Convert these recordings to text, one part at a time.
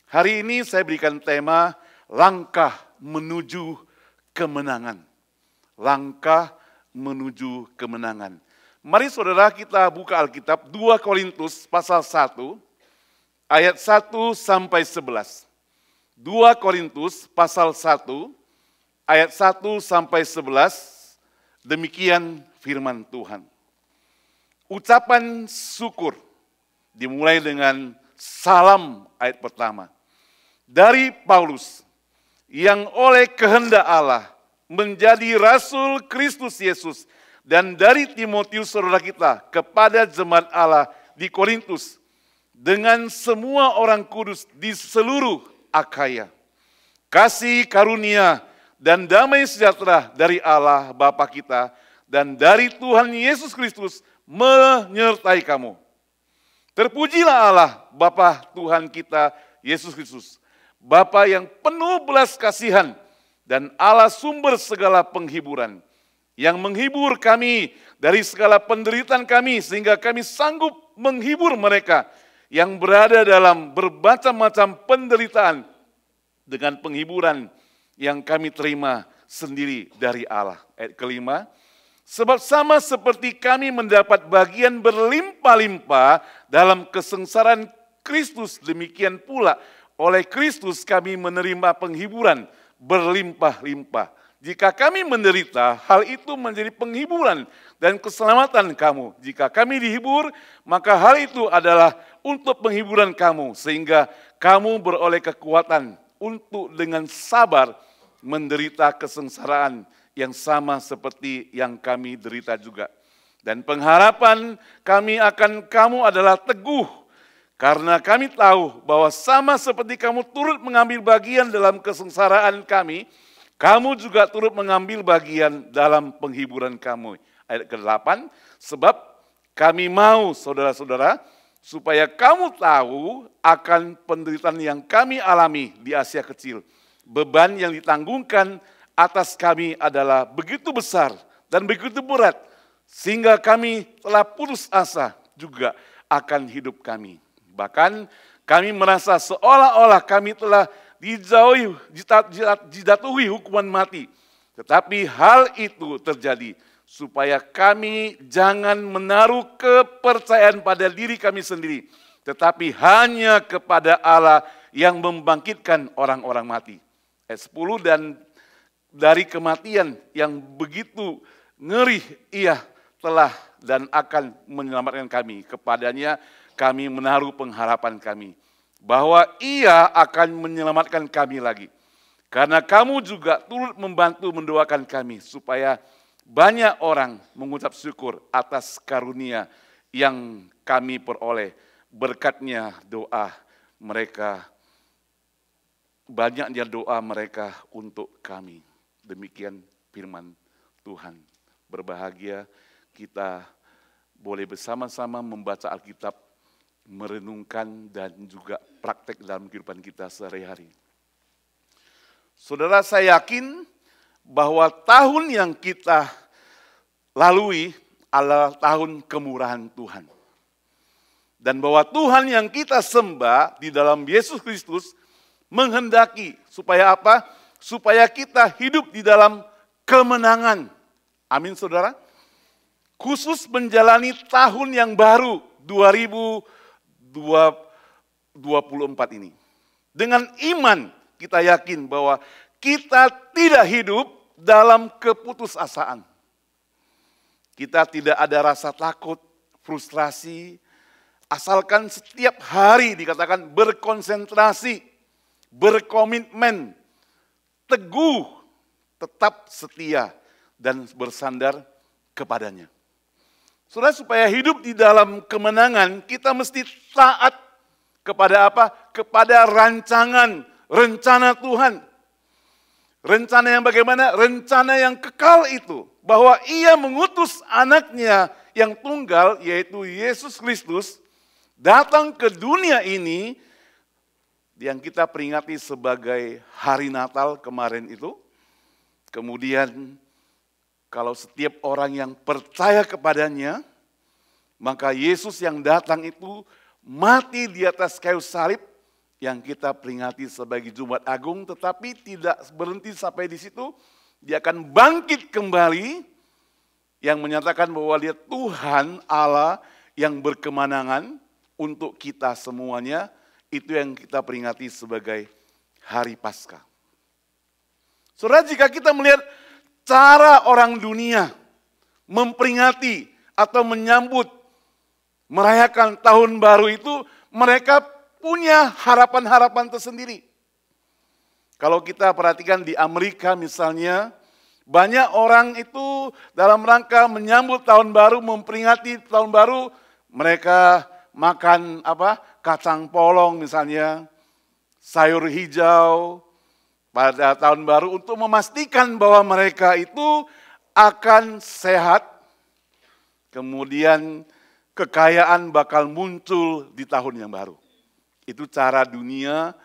Hari ini saya berikan tema langkah menuju kemenangan. Langkah menuju kemenangan. Mari saudara kita buka Alkitab 2 Korintus pasal 1 ayat 1 sampai 11. 2 Korintus pasal 1 ayat 1 sampai 11. Demikian firman Tuhan. Ucapan syukur dimulai dengan salam ayat pertama. Dari Paulus, yang oleh kehendak Allah menjadi Rasul Kristus Yesus, dan dari Timotius saudara kita kepada jemaat Allah di Korintus, dengan semua orang kudus di seluruh Akhaya. Kasih karunia dan damai sejahtera dari Allah Bapa kita dan dari Tuhan Yesus Kristus menyertai kamu. Terpujilah Allah Bapa Tuhan kita Yesus Kristus, Bapa yang penuh belas kasihan dan Allah sumber segala penghiburan, yang menghibur kami dari segala penderitaan kami sehingga kami sanggup menghibur mereka yang berada dalam bermacam-macam penderitaan dengan penghiburan yang kami terima sendiri dari Allah. Ayat kelima, sebab sama seperti kami mendapat bagian berlimpah-limpah dalam kesengsaraan Kristus, demikian pula oleh Kristus kami menerima penghiburan berlimpah-limpah. Jika kami menderita, hal itu menjadi penghiburan dan keselamatan kamu. Jika kami dihibur, maka hal itu adalah untuk penghiburan kamu, sehingga kamu beroleh kekuatan untuk dengan sabar menderita kesengsaraan yang sama seperti yang kami derita juga. Dan pengharapan kami akan kamu adalah teguh, karena kami tahu bahwa sama seperti kamu turut mengambil bagian dalam kesengsaraan kami, kamu juga turut mengambil bagian dalam penghiburan kamu. Ayat ke-8, sebab kami mau saudara-saudara, supaya kamu tahu akan penderitaan yang kami alami di Asia Kecil. Beban yang ditanggungkan atas kami adalah begitu besar dan begitu berat, sehingga kami telah putus asa juga akan hidup kami. Bahkan kami merasa seolah-olah kami telah dijatuhi hukuman mati. Tetapi hal itu terjadi supaya kami jangan menaruh kepercayaan pada diri kami sendiri, tetapi hanya kepada Allah yang membangkitkan orang-orang mati. Ayat 10, dan dari kematian yang begitu ngeri ia telah dan akan menyelamatkan kami. Kepadanya kami menaruh pengharapan kami, bahwa ia akan menyelamatkan kami lagi. Karena kamu juga turut membantu mendoakan kami, supaya banyak orang mengucap syukur atas karunia yang kami peroleh. Berkatnya doa mereka, banyaknya doa mereka untuk kami. Demikian firman Tuhan. Berbahagia kita boleh bersama-sama membaca Alkitab, merenungkan dan juga praktek dalam kehidupan kita sehari-hari. Saudara, saya yakin bahwa tahun yang kita lalui adalah tahun kemurahan Tuhan. Dan bahwa Tuhan yang kita sembah di dalam Yesus Kristus menghendaki supaya apa? Supaya kita hidup di dalam kemenangan. Amin saudara. Khusus menjalani tahun yang baru 2024 ini. Dengan iman kita yakin bahwa kita tidak hidup dalam keputusasaan. Kita tidak ada rasa takut, frustrasi, asalkan setiap hari dikatakan berkonsentrasi, berkomitmen, teguh, tetap setia dan bersandar kepadanya. Saudara, supaya hidup di dalam kemenangan, kita mesti taat kepada apa? Kepada rancangan, rencana Tuhan. Rencana yang bagaimana? Rencana yang kekal itu. Bahwa ia mengutus anaknya yang tunggal, yaitu Yesus Kristus, datang ke dunia ini, yang kita peringati sebagai hari Natal kemarin itu. Kemudian kalau setiap orang yang percaya kepadanya, maka Yesus yang datang itu mati di atas kayu salib yang kita peringati sebagai Jumat Agung, tetapi tidak berhenti sampai di situ. Dia akan bangkit kembali yang menyatakan bahwa dia Tuhan Allah yang berkemenangan untuk kita semuanya. Itu yang kita peringati sebagai Hari Paskah. Saudara, jika kita melihat cara orang dunia memperingati atau menyambut, merayakan tahun baru itu, mereka punya harapan-harapan tersendiri. Kalau kita perhatikan di Amerika misalnya, banyak orang itu dalam rangka menyambut tahun baru, memperingati tahun baru, mereka makan kacang polong misalnya, sayur hijau pada tahun baru untuk memastikan bahwa mereka itu akan sehat, kemudian kekayaan bakal muncul di tahun yang baru. Itu cara dunia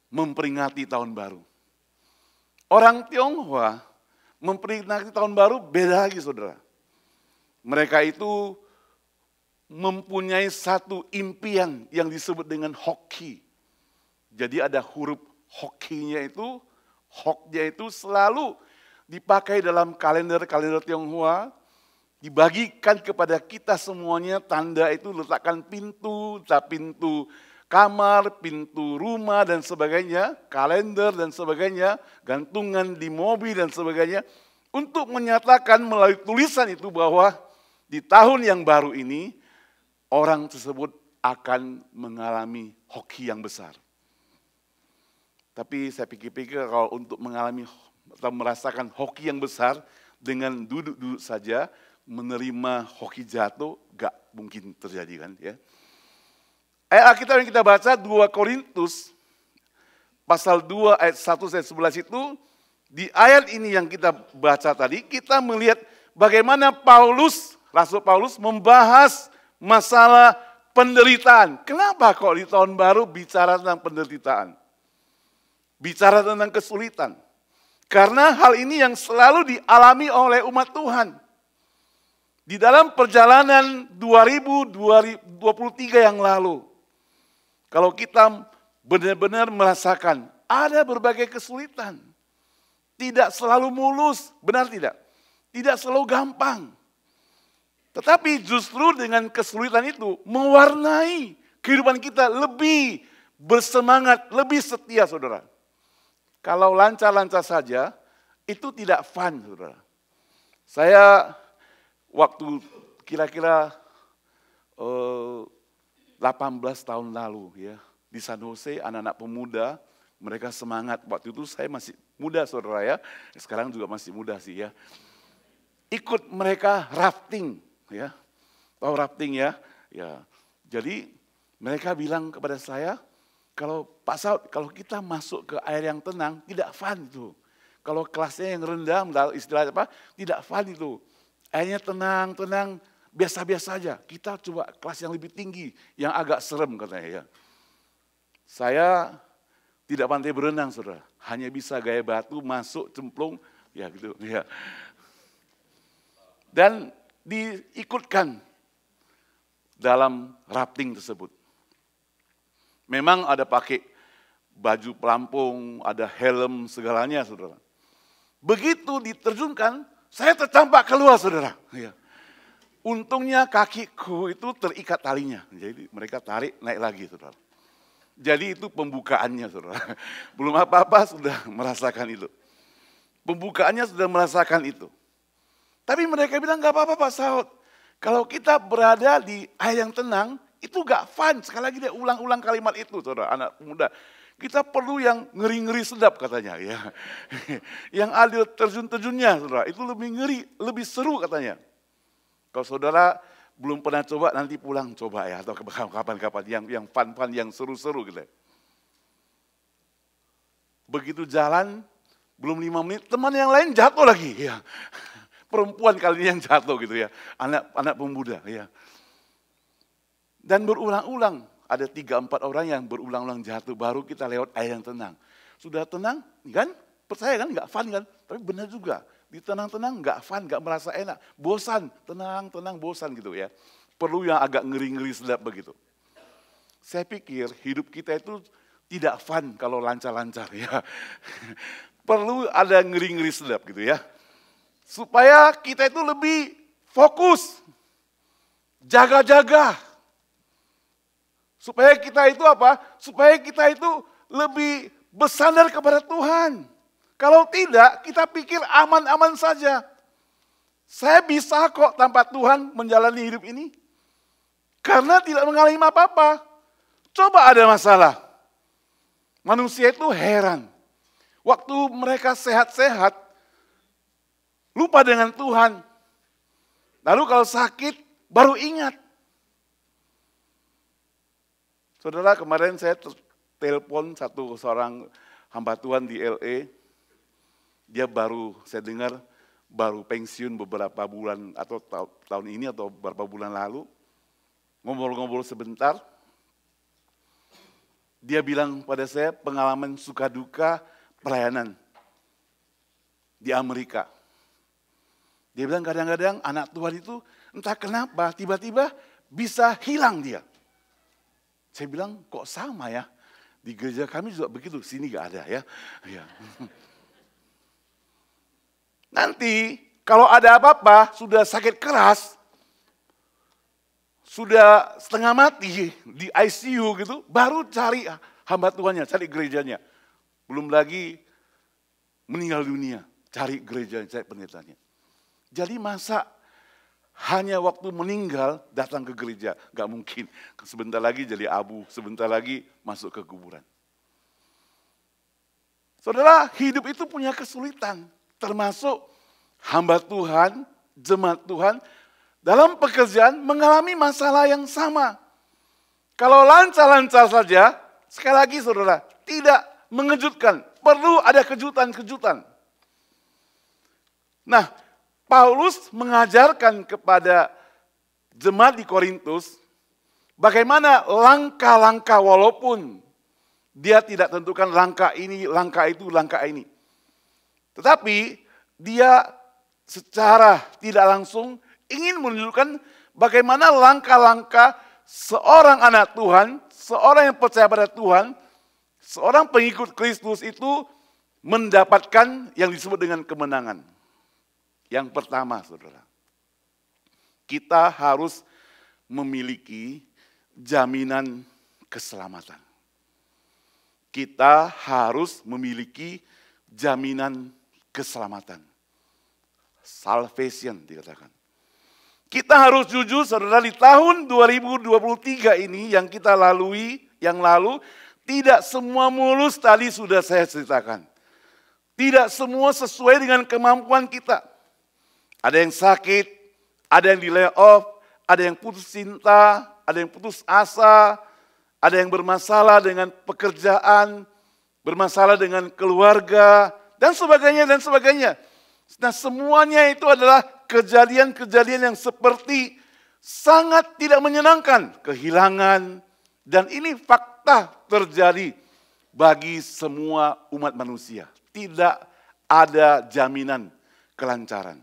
memperingati tahun baru. Orang Tionghoa memperingati tahun baru beda lagi, saudara. Mereka itu mempunyai satu impian yang disebut dengan hoki. Jadi ada huruf hokinya itu, hoknya itu selalu dipakai dalam kalender-kalender Tionghoa, dibagikan kepada kita semuanya, tanda itu letakkan pintu kamar, pintu rumah dan sebagainya, kalender dan sebagainya, gantungan di mobil dan sebagainya, untuk menyatakan melalui tulisan itu bahwa di tahun yang baru ini, orang tersebut akan mengalami hoki yang besar. Tapi saya pikir-pikir kalau untuk mengalami atau merasakan hoki yang besar dengan duduk-duduk saja, menerima hoki jatuh, gak mungkin terjadi kan ya. Ayat Alkitab yang kita baca 2 Korintus pasal 2 ayat 1 sampai 11 itu, di ayat ini yang kita baca tadi, kita melihat bagaimana Rasul Paulus membahas masalah penderitaan. Kenapa kok di tahun baru bicara tentang penderitaan? Bicara tentang kesulitan. Karena hal ini yang selalu dialami oleh umat Tuhan. Di dalam perjalanan 2023 yang lalu, kalau kita benar-benar merasakan ada berbagai kesulitan, tidak selalu mulus, benar tidak? Tidak selalu gampang. Tetapi justru dengan kesulitan itu mewarnai kehidupan kita lebih bersemangat, lebih setia, saudara. Kalau lancar-lancar saja, itu tidak fun, saudara. Saya waktu kira-kira 18 tahun lalu ya, di San Jose, anak-anak pemuda, mereka semangat. Waktu itu saya masih muda, saudara ya. Sekarang juga masih muda sih ya. Ikut mereka rafting ya. Tahu rafting ya? Ya. Jadi mereka bilang kepada saya, kalau Pak Saud, kalau kita masuk ke air yang tenang, tidak fun itu. Kalau kelasnya yang rendah, istilah apa? Tidak fun itu. Airnya tenang, biasa-biasa saja. Kita coba kelas yang lebih tinggi, yang agak serem katanya ya. Saya tidak pandai berenang, saudara. Hanya bisa gaya batu, masuk, cemplung, ya gitu. Ya. Dan diikutkan dalam rafting tersebut. Memang ada pakai baju pelampung, ada helm, segalanya, saudara. Begitu diterjunkan, saya tercampak keluar, saudara. Ya. Untungnya kakiku itu terikat talinya. Jadi mereka tarik, naik lagi, saudara. Jadi itu pembukaannya, saudara. Belum apa-apa sudah merasakan itu. Pembukaannya sudah merasakan itu. Tapi mereka bilang, gak apa-apa Pak Saud. Kalau kita berada di air yang tenang, itu gak fun. Sekali lagi dia ulang-ulang kalimat itu, saudara, anak muda. Kita perlu yang ngeri-ngeri sedap katanya. Ya. Yang ada terjun-terjunnya, saudara. Itu lebih ngeri, lebih seru katanya. Kalau saudara belum pernah coba, nanti pulang coba ya. Atau kapan-kapan yang fun-fun, yang seru-seru gitu. Begitu jalan, belum 5 menit, teman yang lain jatuh lagi. Ya. Perempuan kali ini yang jatuh gitu ya. Anak pemuda ya. Dan berulang-ulang. Ada 3-4 orang yang berulang-ulang jatuh, baru kita lewat air yang tenang. Sudah tenang, kan? Percaya kan? Gak fun kan? Tapi benar juga. Di tenang-tenang gak fun, gak merasa enak. Bosan, tenang, bosan gitu ya. Perlu yang agak ngeri-ngeri sedap begitu. Saya pikir hidup kita itu tidak fun kalau lancar-lancar ya. Perlu ada ngeri-ngeri sedap gitu ya. Supaya kita itu lebih fokus, jaga-jaga. Supaya kita itu apa? Supaya kita itu lebih bersandar kepada Tuhan. Kalau tidak, kita pikir aman-aman saja. Saya bisa kok tanpa Tuhan menjalani hidup ini. Karena tidak mengalami apa-apa. Coba ada masalah. Manusia itu heran. Waktu mereka sehat-sehat, lupa dengan Tuhan. Lalu kalau sakit, baru ingat. Saudara, kemarin saya telepon seorang hamba Tuhan di LA. Dia baru, saya dengar, baru pensiun beberapa bulan atau tahun ini atau beberapa bulan lalu. Ngobrol-ngobrol sebentar. Dia bilang pada saya pengalaman suka duka pelayanan di Amerika. Dia bilang kadang-kadang anak Tuhan itu entah kenapa tiba-tiba bisa hilang dia. Saya bilang kok sama ya, di gereja kami juga begitu, sini gak ada ya. Ya. Nanti kalau ada apa-apa, sudah sakit keras, sudah setengah mati di ICU gitu, baru cari hamba Tuhannya, cari gerejanya. Belum lagi meninggal dunia, cari gerejanya, cari pendetanya. Jadi masa hanya waktu meninggal datang ke gereja, gak mungkin. Sebentar lagi jadi abu, sebentar lagi masuk ke kuburan. Saudara, hidup itu punya kesulitan, termasuk hamba Tuhan, jemaat Tuhan, dalam pekerjaan mengalami masalah yang sama. Kalau lancar-lancar saja, sekali lagi saudara, tidak mengejutkan, perlu ada kejutan-kejutan. Nah, Paulus mengajarkan kepada jemaat di Korintus bagaimana langkah-langkah walaupun dia tidak tentukan langkah ini, langkah itu, langkah ini. Tetapi dia secara tidak langsung ingin menunjukkan bagaimana langkah-langkah seorang anak Tuhan, seorang yang percaya pada Tuhan, seorang pengikut Kristus itu mendapatkan yang disebut dengan kemenangan. Yang pertama, saudara, kita harus memiliki jaminan keselamatan. Kita harus memiliki jaminan keselamatan. Salvation dikatakan. Kita harus jujur, saudara, di tahun 2023 ini yang kita lalui, yang lalu, tidak semua mulus tadi sudah saya ceritakan. Tidak semua sesuai dengan kemampuan kita. Ada yang sakit, ada yang di layoff, ada yang putus cinta, ada yang putus asa, ada yang bermasalah dengan pekerjaan, bermasalah dengan keluarga, dan sebagainya, dan sebagainya. Nah, semuanya itu adalah kejadian-kejadian yang seperti sangat tidak menyenangkan, kehilangan, dan ini fakta terjadi bagi semua umat manusia. Tidak ada jaminan kelancaran.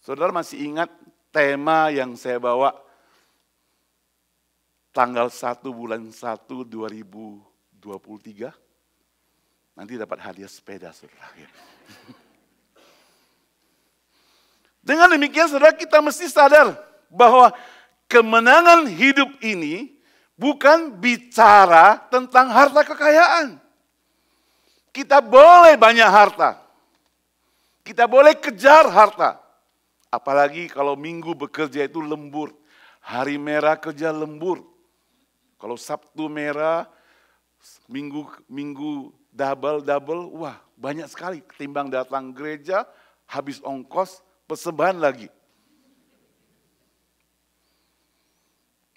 Saudara masih ingat tema yang saya bawa tanggal 1 bulan 1 2023? Nanti dapat hadiah sepeda, saudara. Dengan demikian, saudara, kita mesti sadar bahwa kemenangan hidup ini bukan bicara tentang harta kekayaan. Kita boleh banyak harta. Kita boleh kejar harta. Apalagi kalau minggu bekerja itu lembur. Hari merah kerja lembur. Kalau Sabtu merah, minggu double, wah banyak sekali. Ketimbang datang gereja, habis ongkos, persembahan lagi.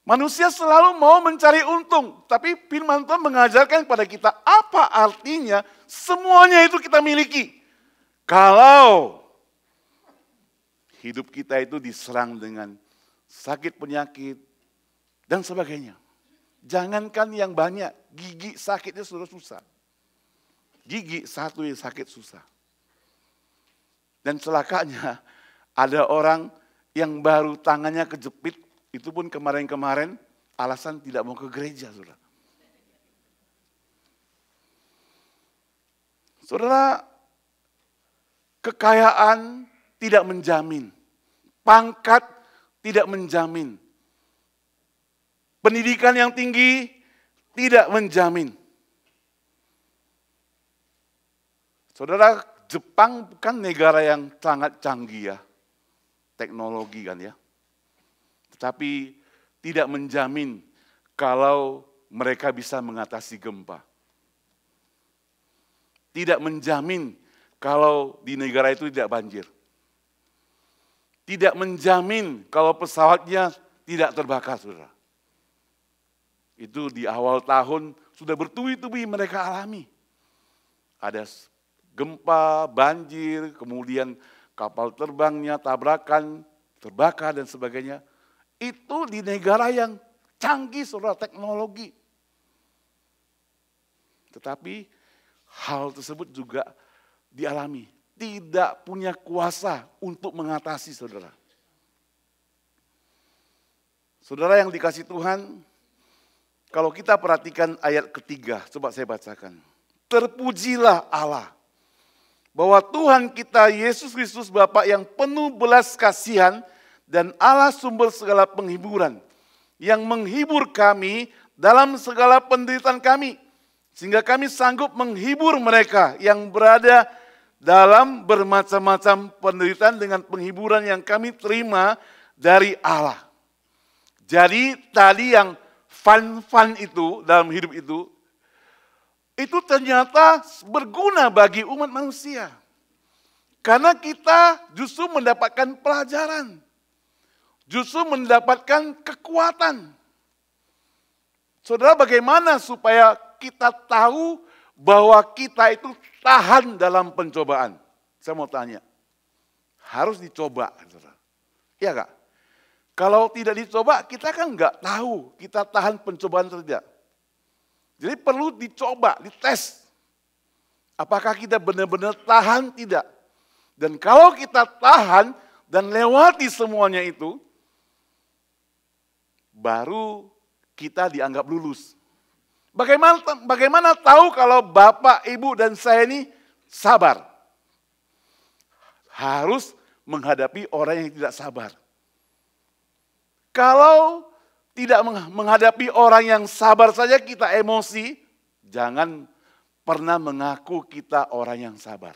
Manusia selalu mau mencari untung. Tapi firman Tuhan mengajarkan kepada kita apa artinya semuanya itu kita miliki. Kalau hidup kita itu diserang dengan sakit penyakit dan sebagainya. Jangankan yang banyak, gigi sakitnya sudah susah. Gigi satu yang sakit susah. Dan celakanya ada orang yang baru tangannya kejepit, itu pun kemarin-kemarin alasan tidak mau ke gereja, saudara. Saudara, kekayaan tidak menjamin, pangkat tidak menjamin, pendidikan yang tinggi tidak menjamin. Saudara, Jepang bukan negara yang sangat canggih ya, teknologi kan ya. Tetapi tidak menjamin kalau mereka bisa mengatasi gempa. Tidak menjamin kalau di negara itu tidak banjir. Tidak menjamin kalau pesawatnya tidak terbakar, saudara. Itu di awal tahun sudah bertubi-tubi mereka alami. Ada gempa, banjir, kemudian kapal terbangnya tabrakan, terbakar dan sebagainya. Itu di negara yang canggih, saudara, teknologi. Tetapi hal tersebut juga dialami. Tidak punya kuasa untuk mengatasi, saudara. Saudara yang dikasih Tuhan, kalau kita perhatikan ayat ketiga, coba saya bacakan. Terpujilah Allah, bahwa Tuhan kita Yesus Kristus Bapa yang penuh belas kasihan dan Allah sumber segala penghiburan, yang menghibur kami dalam segala penderitaan kami, sehingga kami sanggup menghibur mereka yang berada dalam bermacam-macam penderitaan dengan penghiburan yang kami terima dari Allah. Jadi tadi yang fun itu dalam hidup itu ternyata berguna bagi umat manusia. Karena kita justru mendapatkan pelajaran. Justru mendapatkan kekuatan. Saudara, bagaimana supaya kita tahu bahwa kita itu tahan dalam pencobaan? Saya mau tanya. Harus dicoba, saudara. Iya Kak? Kalau tidak dicoba, kita kan nggak tahu kita tahan pencobaan atau tidak. Jadi perlu dicoba, dites. Apakah kita benar-benar tahan, tidak. Dan kalau kita tahan dan lewati semuanya itu, baru kita dianggap lulus. Bagaimana tahu kalau Bapak, Ibu, dan saya ini sabar? Harus menghadapi orang yang tidak sabar. Kalau tidak menghadapi orang yang sabar saja kita emosi, jangan pernah mengaku kita orang yang sabar.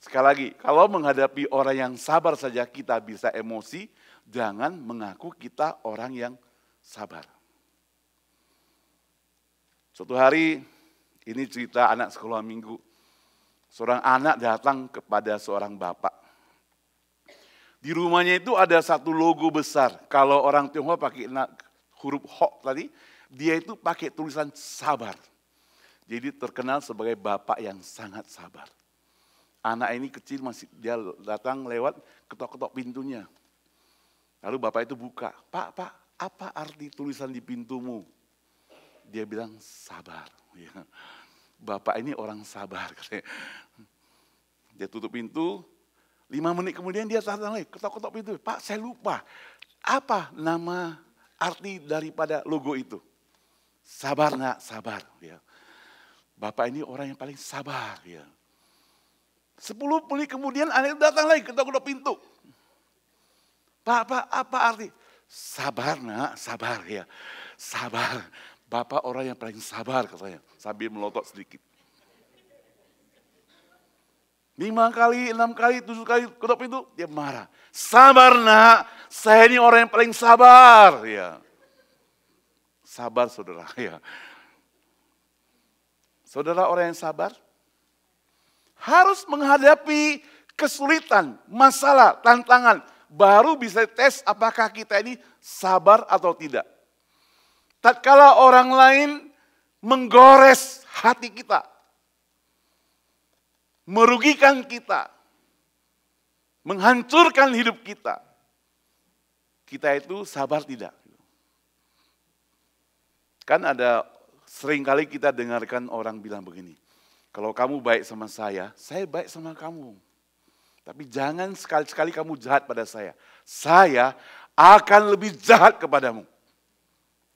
Sekali lagi, kalau menghadapi orang yang sabar saja kita bisa emosi, jangan mengaku kita orang yang sabar. Suatu hari, ini cerita anak sekolah minggu. Seorang anak datang kepada seorang bapak. Di rumahnya itu ada satu logo besar. Kalau orang Tionghoa pakai huruf Ho tadi, dia itu pakai tulisan sabar. Jadi terkenal sebagai bapak yang sangat sabar. Anak ini kecil masih dia datang lewat ketok-ketok pintunya. Lalu bapak itu buka, Pak, apa arti tulisan di pintumu? Dia bilang sabar. Bapak ini orang sabar. Dia tutup pintu, 5 menit kemudian dia datang lagi, ketok-ketok pintu. Pak, saya lupa, apa nama arti daripada logo itu? Sabar nak, sabar. Bapak ini orang yang paling sabar. 10 menit kemudian anak itu datang lagi, ketok-ketok pintu. Pak, apa arti? Sabar nak, sabar ya. Sabar. Bapak orang yang paling sabar katanya, sambil melotot sedikit. 5 kali, 6 kali, 7 kali ketok pintu, dia marah. Sabar nak, saya ini orang yang paling sabar. Sabar saudara. Saudara orang yang sabar harus menghadapi kesulitan, masalah, tantangan. Baru bisa tes apakah kita ini sabar atau tidak. Tatkala orang lain menggores hati kita, merugikan kita, menghancurkan hidup kita, kita itu sabar tidak? Kan ada seringkali kita dengarkan orang bilang begini, kalau kamu baik sama saya baik sama kamu. Tapi jangan sekali-sekali kamu jahat pada saya akan lebih jahat kepadamu.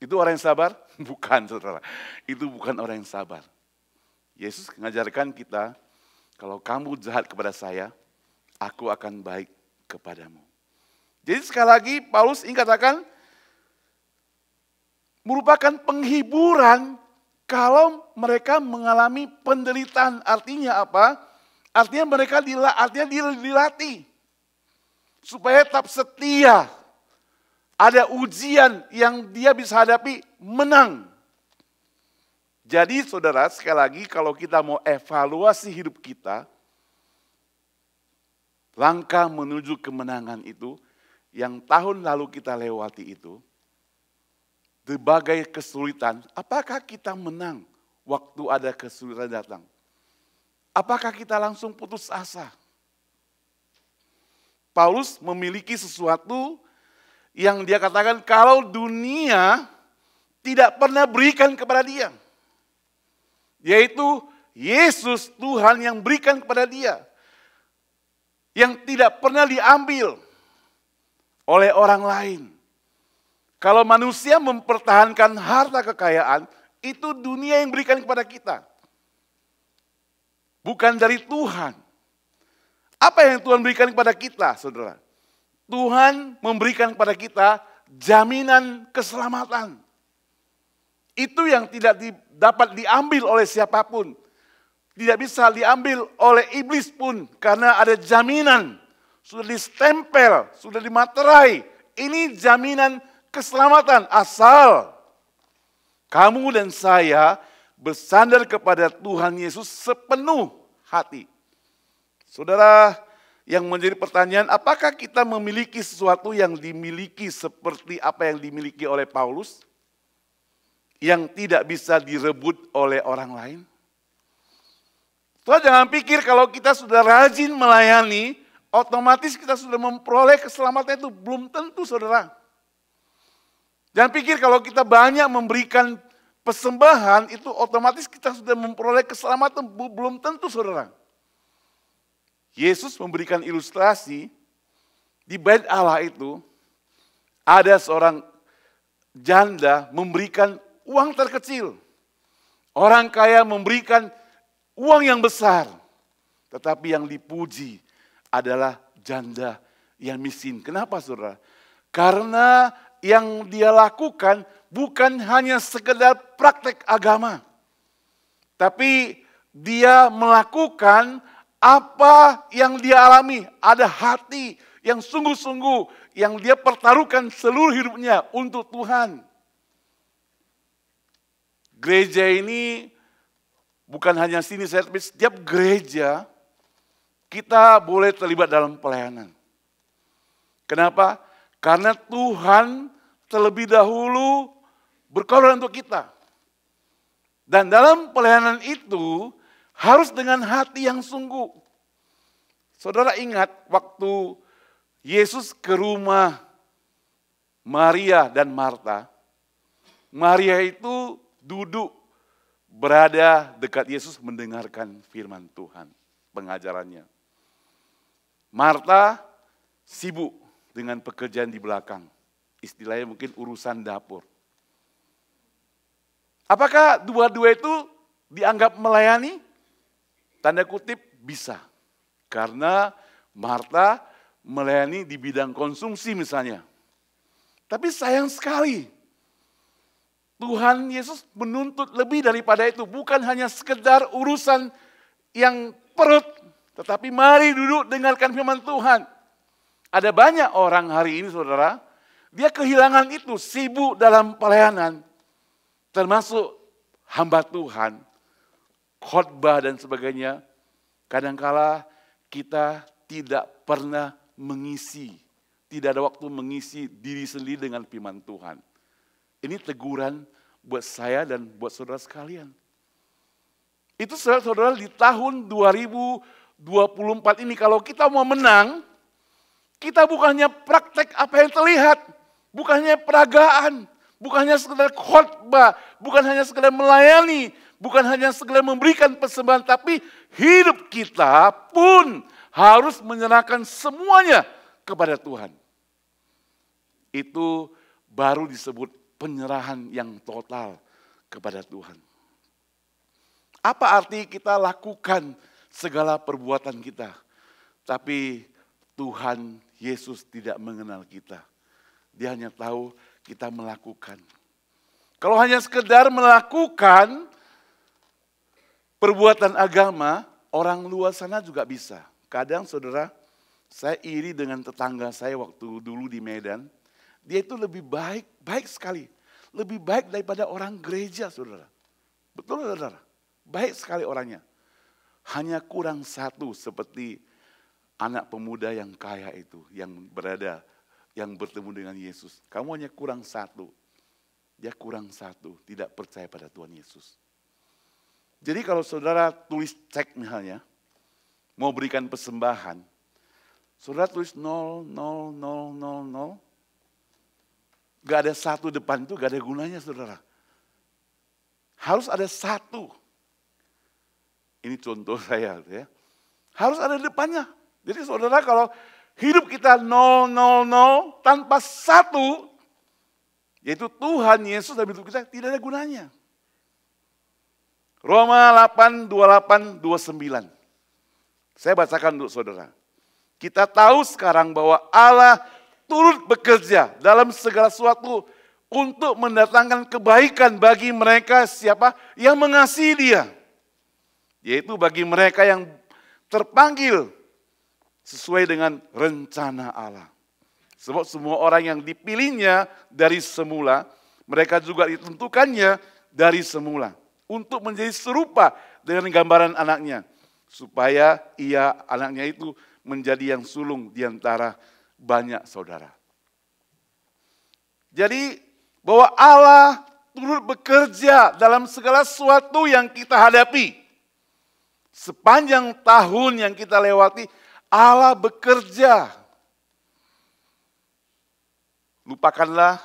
Itu orang yang sabar? Bukan, saudara. Itu bukan orang yang sabar. Yesus mengajarkan kita, kalau kamu jahat kepada saya, aku akan baik kepadamu. Jadi sekali lagi Paulus ingin katakan, merupakan penghiburan kalau mereka mengalami penderitaan. Artinya apa? Artinya mereka dilatih supaya tetap setia. Ada ujian yang dia bisa hadapi, menang. Jadi saudara, sekali lagi kalau kita mau evaluasi hidup kita, langkah menuju kemenangan itu, yang tahun lalu kita lewati itu, berbagai kesulitan, apakah kita menang waktu ada kesulitan datang? Apakah kita langsung putus asa? Paulus memiliki sesuatu yang dia katakan kalau dunia tidak pernah berikan kepada dia. Yaitu Yesus Tuhan yang berikan kepada dia. Yang tidak pernah diambil oleh orang lain. Kalau manusia mempertahankan harta kekayaan, itu dunia yang berikan kepada kita. Bukan dari Tuhan. Apa yang Tuhan berikan kepada kita, saudara? Tuhan memberikan kepada kita jaminan keselamatan. Itu yang tidak dapat diambil oleh siapapun. Tidak bisa diambil oleh iblis pun. Karena ada jaminan. Sudah distempel, sudah dimaterai. Ini jaminan keselamatan asal kamu dan saya bersandar kepada Tuhan Yesus sepenuh hati. Saudara, yang menjadi pertanyaan, apakah kita memiliki sesuatu yang dimiliki seperti apa yang dimiliki oleh Paulus? Yang tidak bisa direbut oleh orang lain? Saudara, jangan pikir kalau kita sudah rajin melayani, otomatis kita sudah memperoleh keselamatan. Itu belum tentu, saudara. Jangan pikir kalau kita banyak memberikan persembahan, itu otomatis kita sudah memperoleh keselamatan. Belum tentu, saudara. Yesus memberikan ilustrasi, di bait Allah itu, ada seorang janda memberikan uang terkecil. Orang kaya memberikan uang yang besar. Tetapi yang dipuji adalah janda yang miskin. Kenapa, saudara? Karena yang dia lakukan bukan hanya sekedar praktek agama. Tapi dia melakukan apa yang dia alami. Ada hati yang sungguh-sungguh, yang dia pertaruhkan seluruh hidupnya untuk Tuhan. Gereja ini bukan hanya sini, tapi setiap gereja kita boleh terlibat dalam pelayanan. Kenapa? Karena Tuhan terlebih dahulu berkorban untuk kita. Dan dalam pelayanan itu harus dengan hati yang sungguh. Saudara ingat waktu Yesus ke rumah Maria dan Marta. Maria itu duduk berada dekat Yesus mendengarkan firman Tuhan, pengajarannya. Marta sibuk dengan pekerjaan di belakang. Istilahnya mungkin urusan dapur. Apakah dua-dua itu dianggap melayani? Tanda kutip bisa. Karena Marta melayani di bidang konsumsi misalnya. Tapi sayang sekali, Tuhan Yesus menuntut lebih daripada itu. Bukan hanya sekedar urusan yang perut, tetapi mari duduk dengarkan firman Tuhan. Ada banyak orang hari ini, saudara, dia kehilangan itu, sibuk dalam pelayanan. Termasuk hamba Tuhan, khotbah dan sebagainya. Kadangkala kita tidak pernah mengisi, tidak ada waktu mengisi diri sendiri dengan firman Tuhan. Ini teguran buat saya dan buat saudara sekalian. Itu saudara-saudara di tahun 2024 ini kalau kita mau menang, kita bukannya praktek apa yang terlihat, bukannya peragaan, bukannya sekedar khotbah, bukan hanya sekedar melayani, bukan hanya sekedar memberikan persembahan, tapi hidup kita pun harus menyerahkan semuanya kepada Tuhan. Itu baru disebut penyerahan yang total kepada Tuhan. Apa arti kita lakukan segala perbuatan kita, tapi Tuhan Yesus tidak mengenal kita. Dia hanya tahu kita melakukan. Kalau hanya sekedar melakukan perbuatan agama, orang luar sana juga bisa. Kadang saudara, saya iri dengan tetangga saya waktu dulu di Medan. Dia itu lebih baik, baik sekali. Lebih baik daripada orang gereja, saudara. Betul, saudara? Baik sekali orangnya. Hanya kurang satu seperti anak pemuda yang kaya itu, yang bertemu dengan Yesus. Kamu hanya kurang satu. Dia kurang satu, tidak percaya pada Tuhan Yesus. Jadi kalau saudara tulis cek misalnya, mau berikan persembahan, saudara tulis 0, 0, 0, 0, 0. Gak ada satu depan itu, gak ada gunanya saudara. Harus ada satu. Ini contoh saya ya. Harus ada depannya. Jadi saudara kalau hidup kita 0, 0, 0 tanpa satu, yaitu Tuhan Yesus dalam hidup kita, tidak ada gunanya. Roma 8, 28, 29. Saya bacakan untuk saudara. Kita tahu sekarang bahwa Allah turut bekerja dalam segala sesuatu untuk mendatangkan kebaikan bagi mereka siapa yang mengasihi Dia. Yaitu bagi mereka yang terpanggil sesuai dengan rencana Allah. Sebab semua orang yang dipilihnya dari semula, mereka juga ditentukannya dari semula. Untuk menjadi serupa dengan gambaran anaknya. Supaya anaknya itu menjadi yang sulung di antara banyak saudara. Jadi bahwa Allah turut bekerja dalam segala sesuatu yang kita hadapi. Sepanjang tahun yang kita lewati, Allah bekerja. Lupakanlah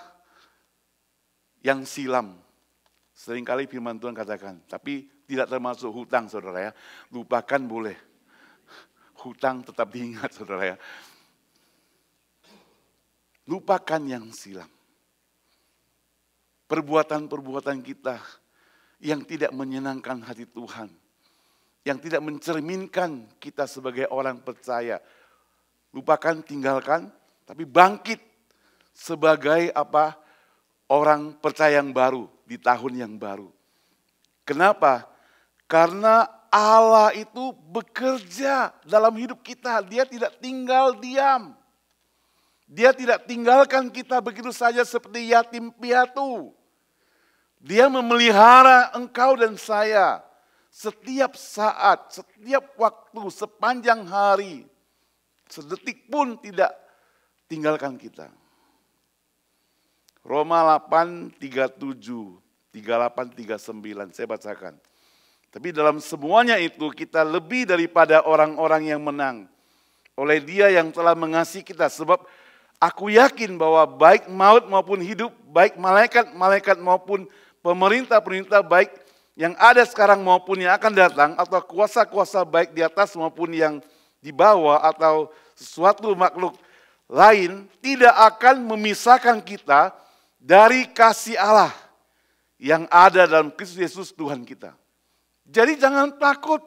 yang silam. Seringkali firman Tuhan katakan, tapi tidak termasuk hutang saudara ya. Lupakan boleh. Hutang tetap diingat saudara ya. Lupakan yang silam. Perbuatan-perbuatan kita yang tidak menyenangkan hati Tuhan. Yang tidak mencerminkan kita sebagai orang percaya. Lupakan, tinggalkan, tapi bangkit sebagai orang percaya yang baru di tahun yang baru. Kenapa? Karena Allah itu bekerja dalam hidup kita. Dia tidak tinggal diam. Dia tidak tinggalkan kita begitu saja seperti yatim piatu. Dia memelihara engkau dan saya. Setiap saat, setiap waktu, sepanjang hari, sedetik pun tidak tinggalkan kita. Roma 8, 37, 38, 39, saya bacakan. Tapi dalam semuanya itu kita lebih daripada orang-orang yang menang. Oleh Dia yang telah mengasihi kita. Sebab aku yakin bahwa baik maut maupun hidup, baik malaikat-malaikat maupun pemerintah-pemerintah, baik yang ada sekarang maupun yang akan datang, atau kuasa-kuasa baik di atas maupun yang di bawah, atau sesuatu makhluk lain, tidak akan memisahkan kita dari kasih Allah yang ada dalam Kristus Yesus Tuhan kita. Jadi jangan takut.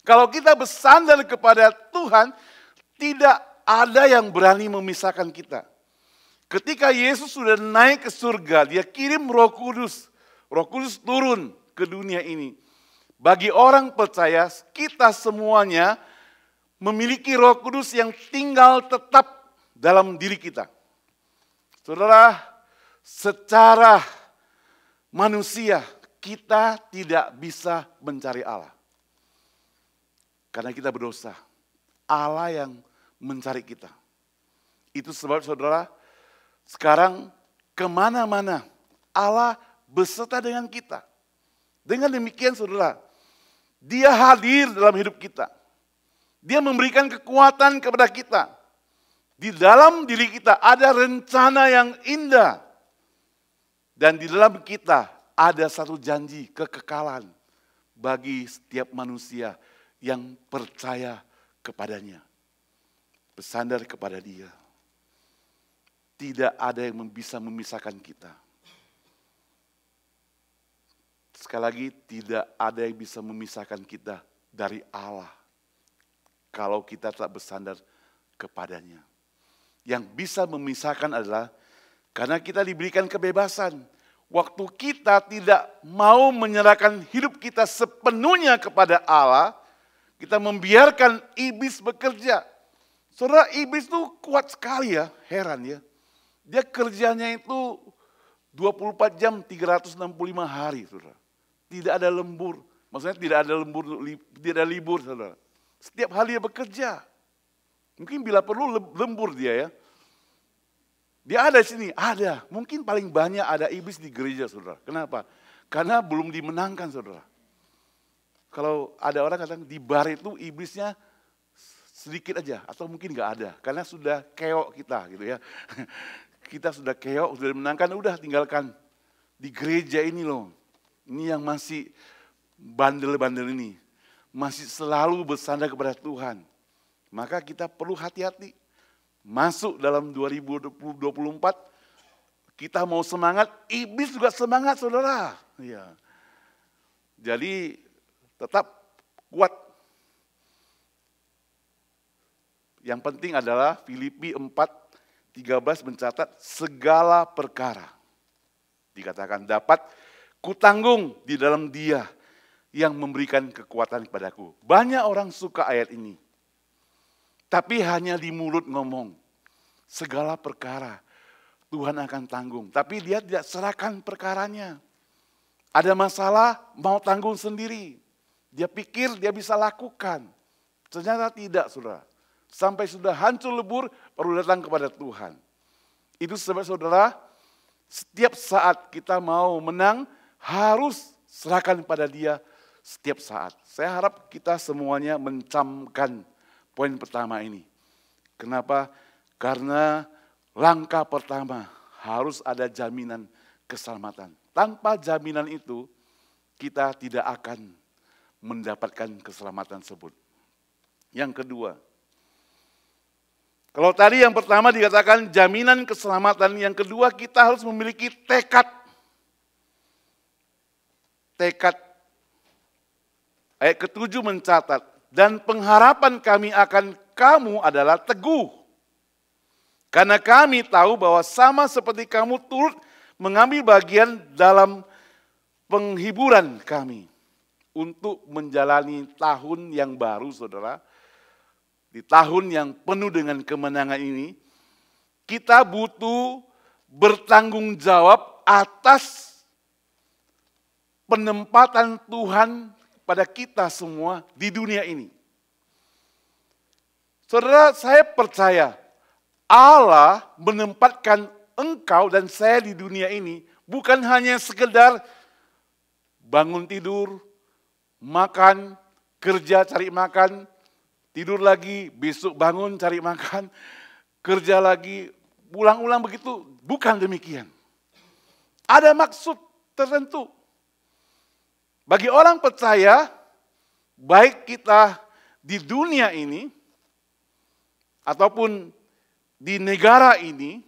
Kalau kita bersandar kepada Tuhan, tidak ada yang berani memisahkan kita. Ketika Yesus sudah naik ke surga, Dia kirim Roh Kudus. Roh Kudus turun ke dunia ini. Bagi orang percaya, kita semuanya memiliki Roh Kudus yang tinggal tetap dalam diri kita. Saudara, secara manusia kita tidak bisa mencari Allah. Karena kita berdosa. Allah yang mencari kita. Itu sebab saudara, sekarang kemana-mana Allah beserta dengan kita. Dengan demikian saudara, Dia hadir dalam hidup kita. Dia memberikan kekuatan kepada kita. Di dalam diri kita ada rencana yang indah. Dan di dalam kita ada satu janji kekekalan bagi setiap manusia yang percaya kepadanya. Bersandar kepada Dia. Tidak ada yang bisa memisahkan kita. Sekali lagi, tidak ada yang bisa memisahkan kita dari Allah kalau kita tak bersandar kepadanya. Yang bisa memisahkan adalah karena kita diberikan kebebasan. Waktu kita tidak mau menyerahkan hidup kita sepenuhnya kepada Allah, kita membiarkan iblis bekerja. Saudara, iblis itu kuat sekali ya, heran ya. Dia kerjanya itu 24 jam 365 hari, saudara. Tidak ada lembur. Maksudnya tidak ada lembur, tidak ada libur, saudara. Setiap hari dia bekerja. Mungkin bila perlu lembur dia ya. Dia ada di sini, ada. Mungkin paling banyak ada iblis di gereja, saudara. Kenapa? Karena belum dimenangkan, saudara. Kalau ada orang katakan di bar itu iblisnya sedikit aja, atau mungkin nggak ada. Karena sudah keok kita gitu ya. Kita sudah keok, sudah dimenangkan, udah tinggalkan. Di gereja ini loh. Ini yang masih bandel-bandel ini. Masih selalu bersandar kepada Tuhan. Maka kita perlu hati-hati. Masuk dalam 2024, kita mau semangat, iblis juga semangat, saudara. Ya. Jadi tetap kuat. Yang penting adalah Filipi 4:13 mencatat segala perkara. Dikatakan dapat kutanggung di dalam Dia yang memberikan kekuatan kepadaku. Banyak orang suka ayat ini. Tapi hanya di mulut ngomong. Segala perkara Tuhan akan tanggung. Tapi dia tidak serahkan perkaranya. Ada masalah mau tanggung sendiri. Dia pikir dia bisa lakukan. Ternyata tidak, saudara. Sampai sudah hancur lebur baru datang kepada Tuhan. Itu sebab saudara, setiap saat kita mau menang harus serahkan pada Dia setiap saat. Saya harap kita semuanya mencamkan poin pertama ini. Kenapa? Karena langkah pertama harus ada jaminan keselamatan. Tanpa jaminan itu, kita tidak akan mendapatkan keselamatan tersebut. Yang kedua, kalau tadi yang pertama dikatakan jaminan keselamatan, yang kedua kita harus memiliki tekad. Tekad. Ayat ke-7 mencatat, dan pengharapan kami akan kamu adalah teguh. Karena kami tahu bahwa sama seperti kamu turut mengambil bagian dalam penghiburan kami. Untuk menjalani tahun yang baru, saudara. Di tahun yang penuh dengan kemenangan ini, kita butuh bertanggung jawab atas penempatan Tuhan pada kita semua di dunia ini. Saudara, saya percaya Allah menempatkan engkau dan saya di dunia ini bukan hanya sekedar bangun tidur, makan, kerja cari makan, tidur lagi, besok bangun cari makan, kerja lagi, ulang-ulang begitu. Bukan demikian. Ada maksud tertentu. Bagi orang percaya, baik kita di dunia ini, ataupun di negara ini,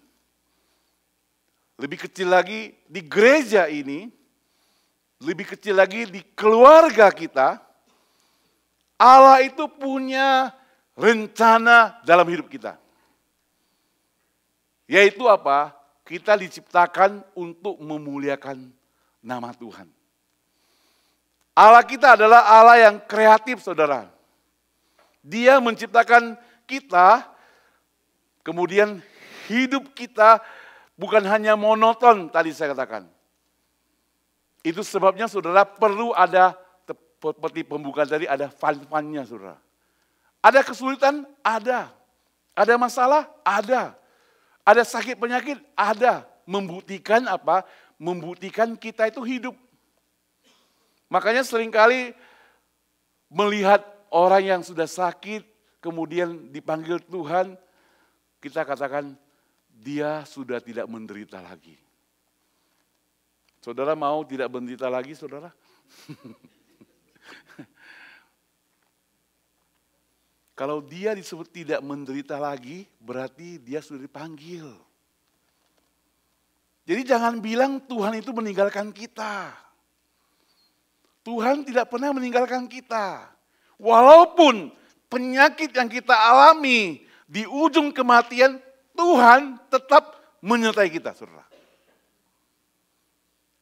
lebih kecil lagi di gereja ini, lebih kecil lagi di keluarga kita, Allah itu punya rencana dalam hidup kita. Yaitu apa? Kita diciptakan untuk memuliakan nama Tuhan. Allah kita adalah Allah yang kreatif, saudara. Dia menciptakan kita, kemudian hidup kita bukan hanya monoton tadi saya katakan. Itu sebabnya saudara perlu ada, seperti pembukaan tadi, ada fun-funnya saudara. Ada kesulitan? Ada. Ada masalah? Ada. Ada sakit penyakit? Ada. Membuktikan apa? Membuktikan kita itu hidup. Makanya seringkali melihat orang yang sudah sakit, kemudian dipanggil Tuhan, kita katakan dia sudah tidak menderita lagi. Saudara mau tidak menderita lagi, saudara? Kalau dia disebut tidak menderita lagi, berarti dia sudah dipanggil. Jadi jangan bilang Tuhan itu meninggalkan kita. Tuhan tidak pernah meninggalkan kita. Walaupun penyakit yang kita alami di ujung kematian, Tuhan tetap menyertai kita, saudara.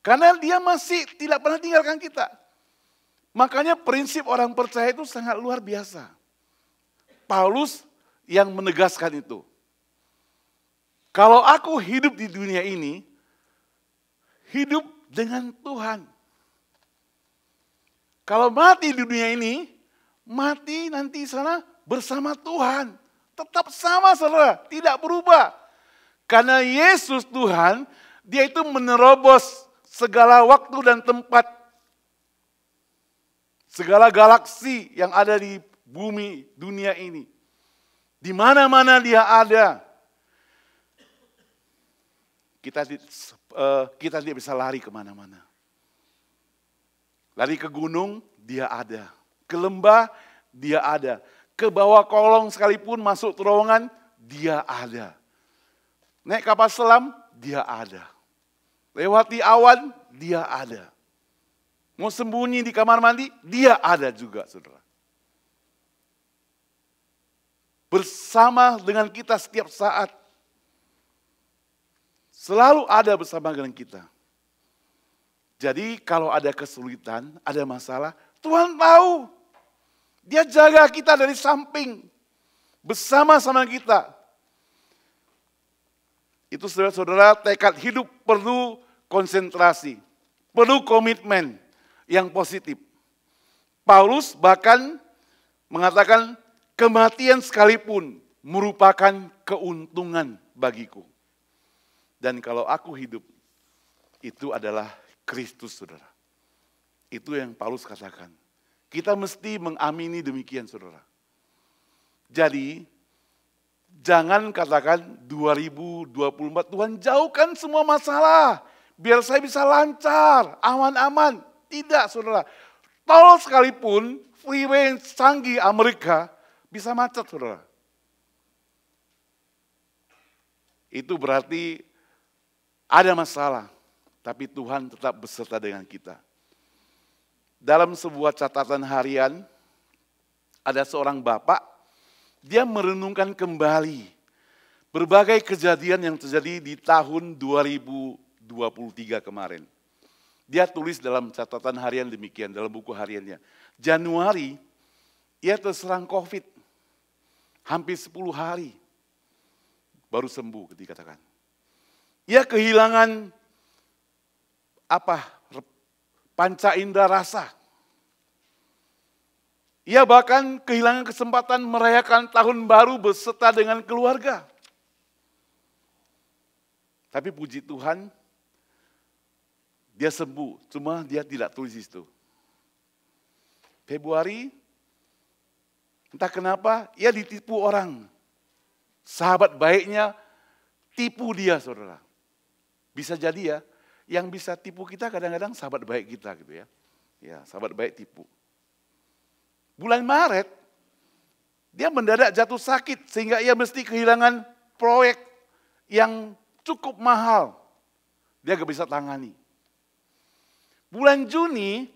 Karena dia masih tidak pernah tinggalkan kita. Makanya prinsip orang percaya itu sangat luar biasa. Paulus yang menegaskan itu. Kalau aku hidup di dunia ini, hidup dengan Tuhan. Kalau mati di dunia ini, mati nanti sana bersama Tuhan. Tetap sama, saudara, tidak berubah. Karena Yesus Tuhan, dia itu menerobos segala waktu dan tempat. Segala galaksi yang ada di bumi dunia ini. Di mana-mana dia ada. Kita tidak bisa lari kemana-mana. Lari ke gunung, dia ada. Ke lembah, dia ada. Ke bawah kolong sekalipun masuk terowongan, dia ada. Naik kapal selam, dia ada. Lewati awan, dia ada. Mau sembunyi di kamar mandi, dia ada juga, saudara. Bersama dengan kita setiap saat. Selalu ada bersama dengan kita. Jadi kalau ada kesulitan, ada masalah, Tuhan tahu. Dia jaga kita dari samping. Bersama-sama kita. Itu saudara-saudara, tekad hidup perlu konsentrasi. Perlu komitmen yang positif. Paulus bahkan mengatakan kematian sekalipun merupakan keuntungan bagiku. Dan kalau aku hidup, itu adalah Kristus, saudara. Itu yang Paulus katakan. Kita mesti mengamini demikian, saudara. Jadi, jangan katakan 2024, Tuhan jauhkan semua masalah. Biar saya bisa lancar, aman-aman. Tidak, saudara. Tol sekalipun, freeway yang canggih Amerika, bisa macet, saudara. Itu berarti ada masalah, tapi Tuhan tetap beserta dengan kita. Dalam sebuah catatan harian, ada seorang bapak, dia merenungkan kembali berbagai kejadian yang terjadi di tahun 2023 kemarin. Dia tulis dalam catatan harian demikian, dalam buku hariannya. Januari, ia terserang COVID, hampir 10 hari, baru sembuh dikatakan. Ia kehilangan panca indera rasa. Ia bahkan kehilangan kesempatan merayakan tahun baru beserta dengan keluarga. Tapi puji Tuhan, dia sembuh, cuma dia tidak tulis itu. Februari, entah kenapa, ia ditipu orang. Sahabat baiknya tipu dia, saudara. Bisa jadi ya, yang bisa tipu kita kadang-kadang sahabat baik kita gitu ya. Ya, sahabat baik tipu. Bulan Maret, dia mendadak jatuh sakit sehingga ia mesti kehilangan proyek yang cukup mahal. Dia gak bisa tangani. Bulan Juni,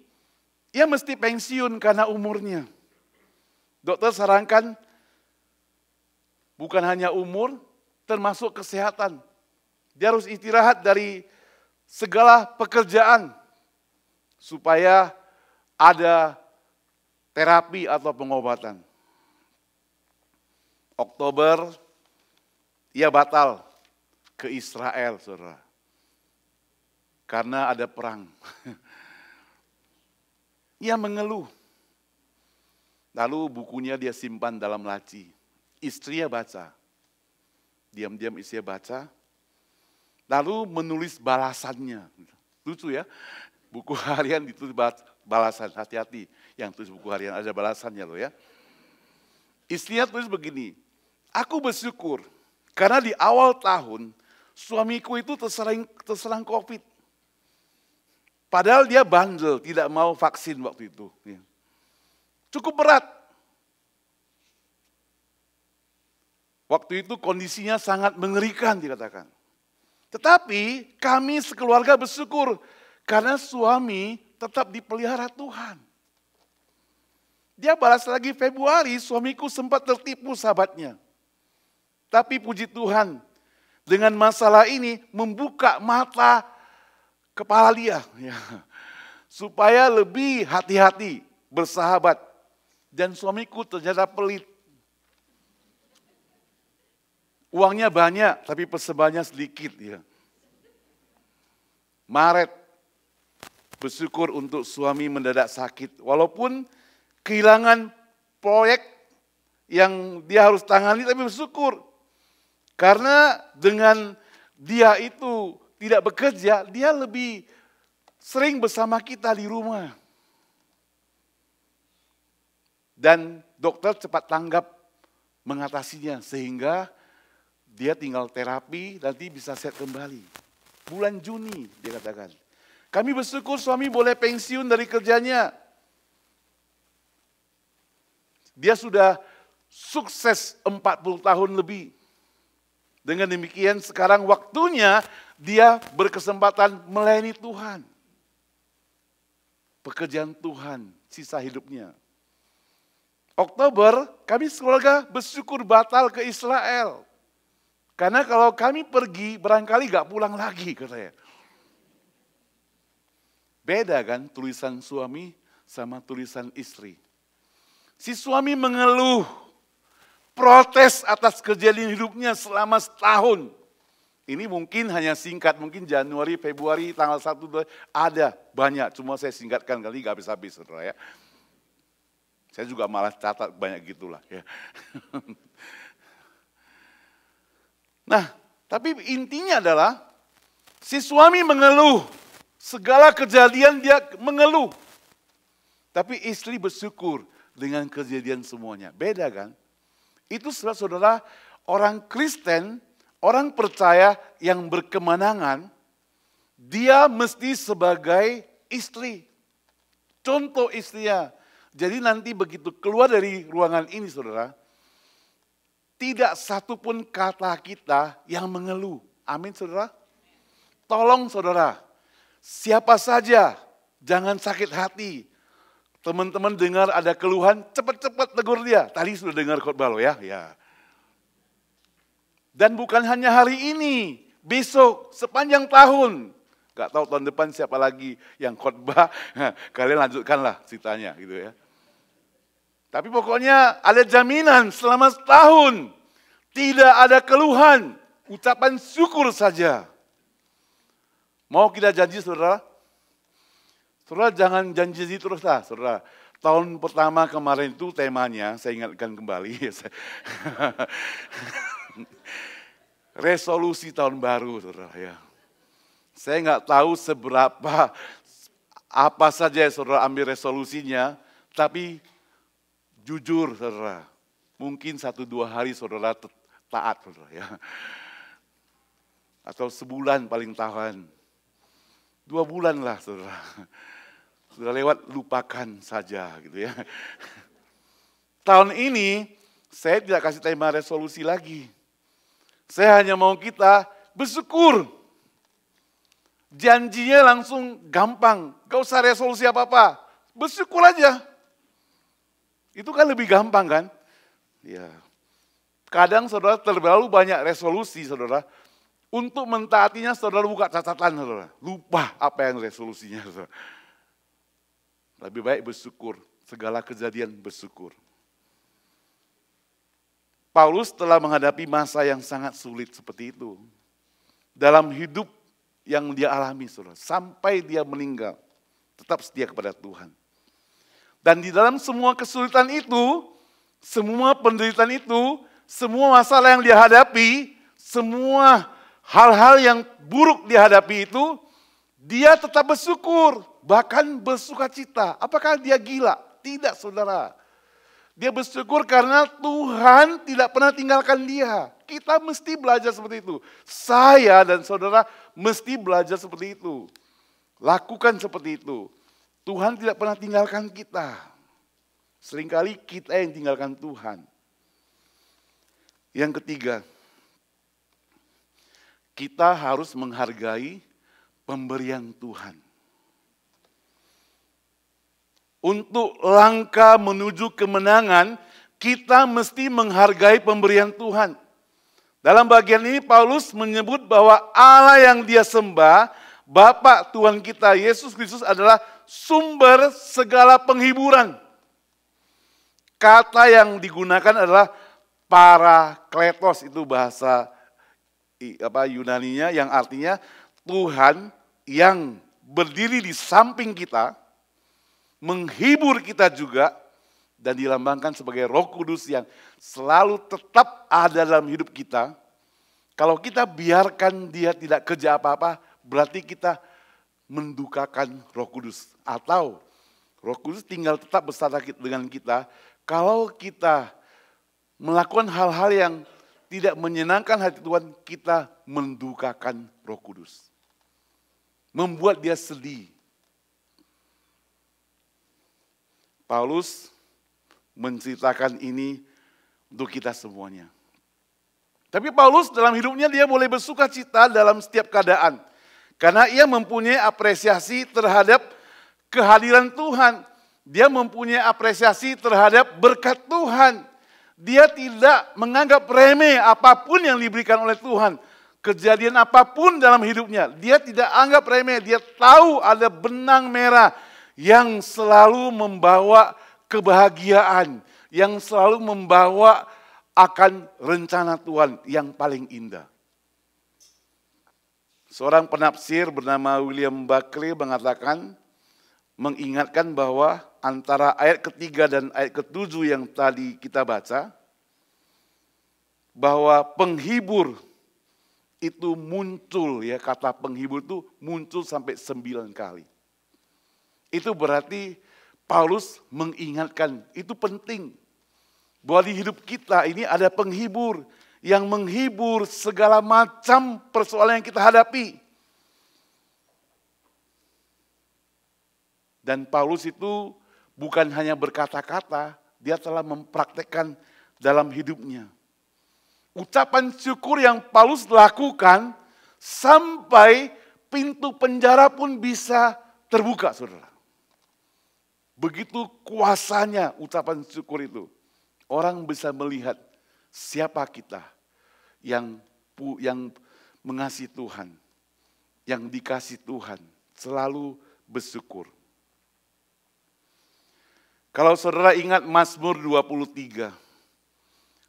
ia mesti pensiun karena umurnya. Dokter sarankan, bukan hanya umur, termasuk kesehatan. Dia harus istirahat dari segala pekerjaan supaya ada terapi atau pengobatan. Oktober, ia batal ke Israel, saudara. Karena ada perang. Ia mengeluh. Lalu bukunya dia simpan dalam laci. Istrinya baca. Diam-diam istrinya baca. Lalu menulis balasannya. Lucu ya. Buku harian ditulis balasan. Hati-hati yang tulis buku harian ada balasannya loh ya. Istrinya tulis begini. Aku bersyukur karena di awal tahun suamiku itu terserang COVID. Padahal dia bandel, tidak mau vaksin waktu itu. Cukup berat. Waktu itu kondisinya sangat mengerikan dikatakan. Tetapi kami sekeluarga bersyukur karena suami tetap dipelihara Tuhan. Dia balas lagi Februari, suamiku sempat tertipu sahabatnya. Tapi puji Tuhan, dengan masalah ini membuka mata kepala dia. Ya, supaya lebih hati-hati bersahabat. Dan suamiku ternyata pelit. Uangnya banyak, tapi persembahannya sedikit. Ya. Maret, bersyukur untuk suami mendadak sakit. Walaupun kehilangan proyek yang dia harus tangani, tapi bersyukur. Karena dengan dia itu tidak bekerja, dia lebih sering bersama kita di rumah. Dan dokter cepat tanggap mengatasinya, sehingga dia tinggal terapi, nanti bisa sehat kembali. Bulan Juni dia katakan. Kami bersyukur suami boleh pensiun dari kerjanya. Dia sudah sukses 40 tahun lebih. Dengan demikian sekarang waktunya dia berkesempatan melayani Tuhan. Pekerjaan Tuhan, sisa hidupnya. Oktober kami sekeluarga bersyukur batal ke Israel. Karena kalau kami pergi barangkali gak pulang lagi katanya. Beda kan tulisan suami sama tulisan istri. Si suami mengeluh, protes atas kejadian hidupnya selama setahun. Ini mungkin hanya singkat, mungkin Januari, Februari, tanggal 1, 2, ada banyak. Cuma saya singkatkan kali gak habis-habis, saudara ya. Saya juga malah catat banyak gitulah ya. Nah, tapi intinya adalah si suami mengeluh, segala kejadian dia mengeluh. Tapi istri bersyukur dengan kejadian semuanya. Beda kan? Itu saudara, orang Kristen, orang percaya yang berkemenangan, dia mesti sebagai istri. Contoh istrinya. Jadi nanti begitu keluar dari ruangan ini saudara, tidak satu pun kata kita yang mengeluh. Amin saudara. Tolong saudara, siapa saja jangan sakit hati. Teman-teman dengar ada keluhan, cepat-cepat tegur dia. Tadi sudah dengar khotbah lo ya. Dan bukan hanya hari ini, besok, sepanjang tahun. Gak tahu tahun depan siapa lagi yang khotbah, kalian lanjutkanlah ceritanya gitu ya. Tapi pokoknya ada jaminan selama setahun, tidak ada keluhan, ucapan syukur saja. Mau kita janji saudara? Saudara jangan janji terus lah, saudara. Tahun pertama kemarin itu temanya, saya ingatkan kembali. Resolusi tahun baru, saudara ya. Saya nggak tahu seberapa, apa saja saudara ambil resolusinya, tapi jujur saudara, mungkin 1-2 hari saudara taat saudara ya. Atau sebulan paling tahan. 2 bulan lah saudara. Sudah lewat, lupakan saja gitu ya. Tahun ini saya tidak kasih tema resolusi lagi. Saya hanya mau kita bersyukur. Janjinya langsung gampang, gak usah resolusi apa-apa. Bersyukur aja. Itu kan lebih gampang kan? Ya. Kadang saudara terlalu banyak resolusi saudara. Untuk mentaatinya saudara buka catatan saudara. Lupa apa yang resolusinya saudara. Lebih baik bersyukur, segala kejadian bersyukur. Paulus telah menghadapi masa yang sangat sulit seperti itu. Dalam hidup yang dia alami, saudara, sampai dia meninggal, tetap setia kepada Tuhan. Dan di dalam semua kesulitan itu, semua penderitaan itu, semua masalah yang dia hadapi, semua hal-hal yang buruk dihadapi itu, dia tetap bersyukur, bahkan bersukacita. Apakah dia gila? Tidak saudara. Dia bersyukur karena Tuhan tidak pernah tinggalkan dia. Kita mesti belajar seperti itu. Saya dan saudara mesti belajar seperti itu. Lakukan seperti itu. Tuhan tidak pernah tinggalkan kita. Seringkali kita yang tinggalkan Tuhan. Yang ketiga, kita harus menghargai pemberian Tuhan. untuk langkah menuju kemenangan, kita mesti menghargai pemberian Tuhan. Dalam bagian ini Paulus menyebut bahwa Allah yang dia sembah, Bapa Tuhan kita Yesus Kristus adalah sumber segala penghiburan. Kata yang digunakan adalah parakletos, itu bahasa Yunaninya, yang artinya Tuhan yang berdiri di samping kita, menghibur kita juga, dan dilambangkan sebagai Roh Kudus yang selalu tetap ada dalam hidup kita. Kalau kita biarkan dia tidak kerja apa-apa, berarti kita mendukakan Roh Kudus. Atau Roh Kudus tinggal tetap bersama dengan kita, kalau kita melakukan hal-hal yang tidak menyenangkan hati Tuhan, kita mendukakan Roh Kudus. Membuat dia sedih. Paulus menceritakan ini untuk kita semuanya. Tapi Paulus dalam hidupnya dia boleh bersuka cita dalam setiap keadaan. Karena ia mempunyai apresiasi terhadap kehadiran Tuhan. Dia mempunyai apresiasi terhadap berkat Tuhan. Dia tidak menganggap remeh apapun yang diberikan oleh Tuhan. Kejadian apapun dalam hidupnya, dia tidak anggap remeh. Dia tahu ada benang merah yang selalu membawa kebahagiaan, yang selalu membawa akan rencana Tuhan yang paling indah. Seorang penafsir bernama William Buckley mengatakan, mengingatkan bahwa antara ayat ketiga dan ayat ketujuh yang tadi kita baca, bahwa penghibur itu muncul, ya, kata penghibur itu muncul sampai 9 kali. Itu berarti Paulus mengingatkan, itu penting. Bahwa di hidup kita ini ada penghibur yang menghibur segala macam persoalan yang kita hadapi. Dan Paulus itu bukan hanya berkata-kata, dia telah mempraktekkan dalam hidupnya. Ucapan syukur yang Paulus lakukan sampai pintu penjara pun bisa terbuka, saudara. Begitu kuasanya ucapan syukur itu. Orang bisa melihat siapa kita yang mengasihi Tuhan, yang dikasih Tuhan, selalu bersyukur. Kalau saudara ingat Mazmur 23,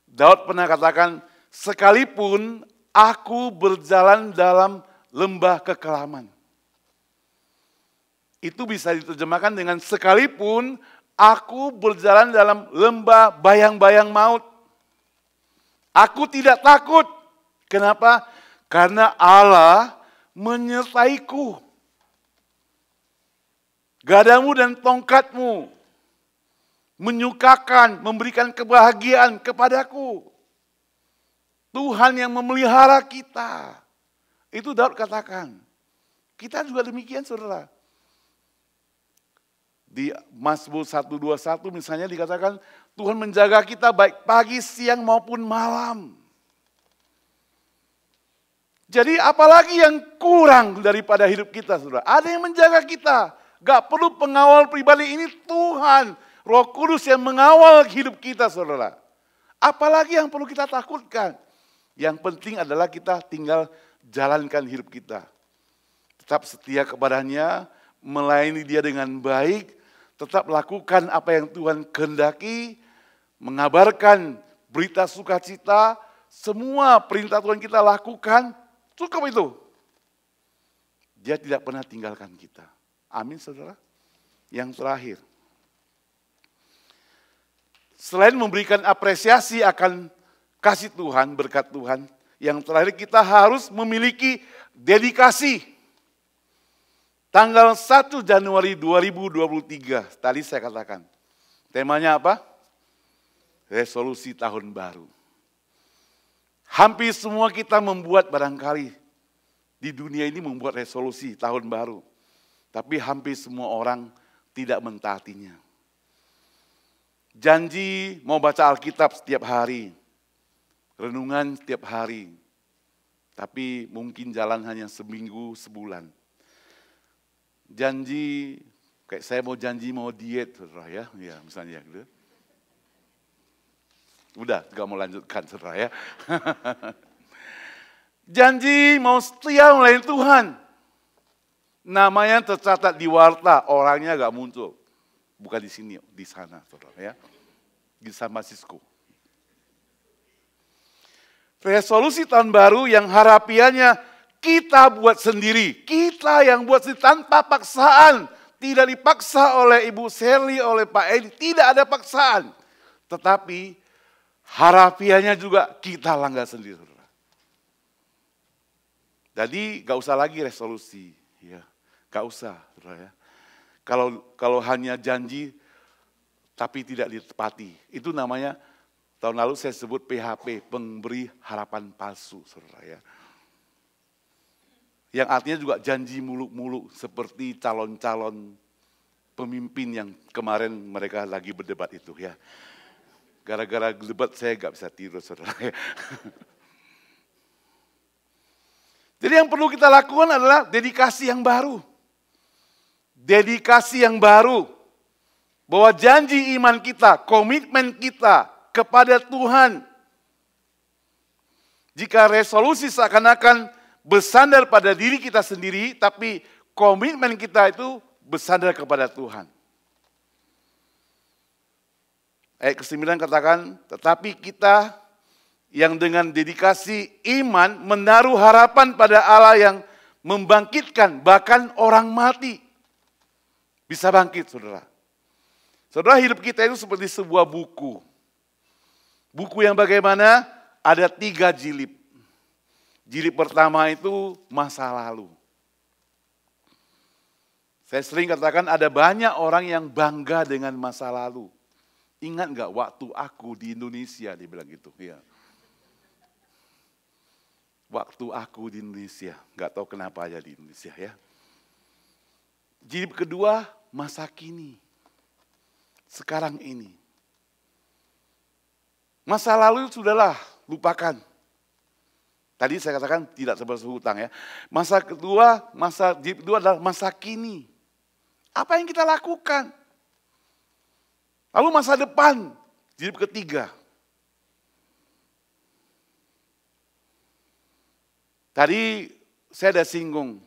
Daud pernah katakan, sekalipun aku berjalan dalam lembah kekelaman. Itu bisa diterjemahkan dengan sekalipun aku berjalan dalam lembah bayang-bayang maut. Aku tidak takut. Kenapa? Karena Allah menyertaiku. Gadamu dan tongkatmu menyukakan, memberikan kebahagiaan kepadaku. Tuhan yang memelihara kita. Itu Daud katakan. Kita juga demikian, saudara. Di Mazmur 121 misalnya dikatakan, Tuhan menjaga kita baik pagi, siang maupun malam. Jadi apalagi yang kurang daripada hidup kita, saudara? Ada yang menjaga kita. Gak perlu pengawal pribadi, ini Tuhan. Roh Kudus yang mengawal hidup kita, saudara. Apalagi yang perlu kita takutkan? Yang penting adalah kita tinggal jalankan hidup kita. Tetap setia kepadanya, melayani dia dengan baik, tetap lakukan apa yang Tuhan kehendaki, mengabarkan berita sukacita, semua perintah Tuhan kita lakukan, cukup itu. Dia tidak pernah tinggalkan kita. Amin, saudara. Yang terakhir, selain memberikan apresiasi akan kasih Tuhan, berkat Tuhan, yang terakhir kita harus memiliki dedikasi. Tanggal 1 Januari 2023, tadi saya katakan. Temanya apa? Resolusi tahun baru. Hampir semua kita membuat barangkali di dunia ini membuat resolusi tahun baru. Tapi hampir semua orang tidak mentaatinya. Janji mau baca Alkitab setiap hari. Renungan setiap hari. Tapi mungkin jalan hanya seminggu, sebulan. Janji Kayak saya mau janji mau diet, saudara ya, misalnya gitu. Udah, gak mau lanjutkan saudara ya. Janji mau setia melayani Tuhan. Namanya tercatat di warta, orangnya gak muncul. Bukan di sini, di sana saudara ya. Di San Francisco. Resolusi tahun baru yang harapiannya kita buat sendiri. Kita yang buat sendiri tanpa paksaan. Tidak dipaksa oleh Ibu Sherly, oleh Pak Edi. Tidak ada paksaan. Tetapi harapiannya juga kita langgar sendiri. Jadi gak usah lagi resolusi. Ya, gak usah. Ya. Kalau hanya janji tapi tidak ditepati. Itu namanya tahun lalu saya sebut PHP, pemberi harapan palsu. Saudara ya. Yang artinya juga janji muluk-muluk seperti calon-calon pemimpin yang kemarin mereka lagi berdebat itu ya. Gara-gara debat saya gak bisa tidur saudara ya. Jadi yang perlu kita lakukan adalah dedikasi yang baru. Dedikasi yang baru. Bahwa janji iman kita, komitmen kita kepada Tuhan. Jika resolusi seakan-akan bersandar pada diri kita sendiri, tapi komitmen kita itu bersandar kepada Tuhan. Ayat ke-9 katakan, tetapi kita yang dengan dedikasi iman menaruh harapan pada Allah yang membangkitkan bahkan orang mati. Bisa bangkit saudara. Saudara, hidup kita itu seperti sebuah buku. Buku yang bagaimana? Ada 3 jilid. Jilid pertama itu masa lalu. Saya sering katakan ada banyak orang yang bangga dengan masa lalu. Ingat gak waktu aku di Indonesia, dia bilang gitu. Ya. Waktu aku di Indonesia, gak tahu kenapa aja di Indonesia ya. Jilid kedua masa kini. Sekarang ini. Masa lalu sudahlah, lupakan. Tadi saya katakan tidak berhutang ya. Masa kedua adalah masa kini. Apa yang kita lakukan? Lalu masa depan, jilid ketiga. Tadi saya sudah singgung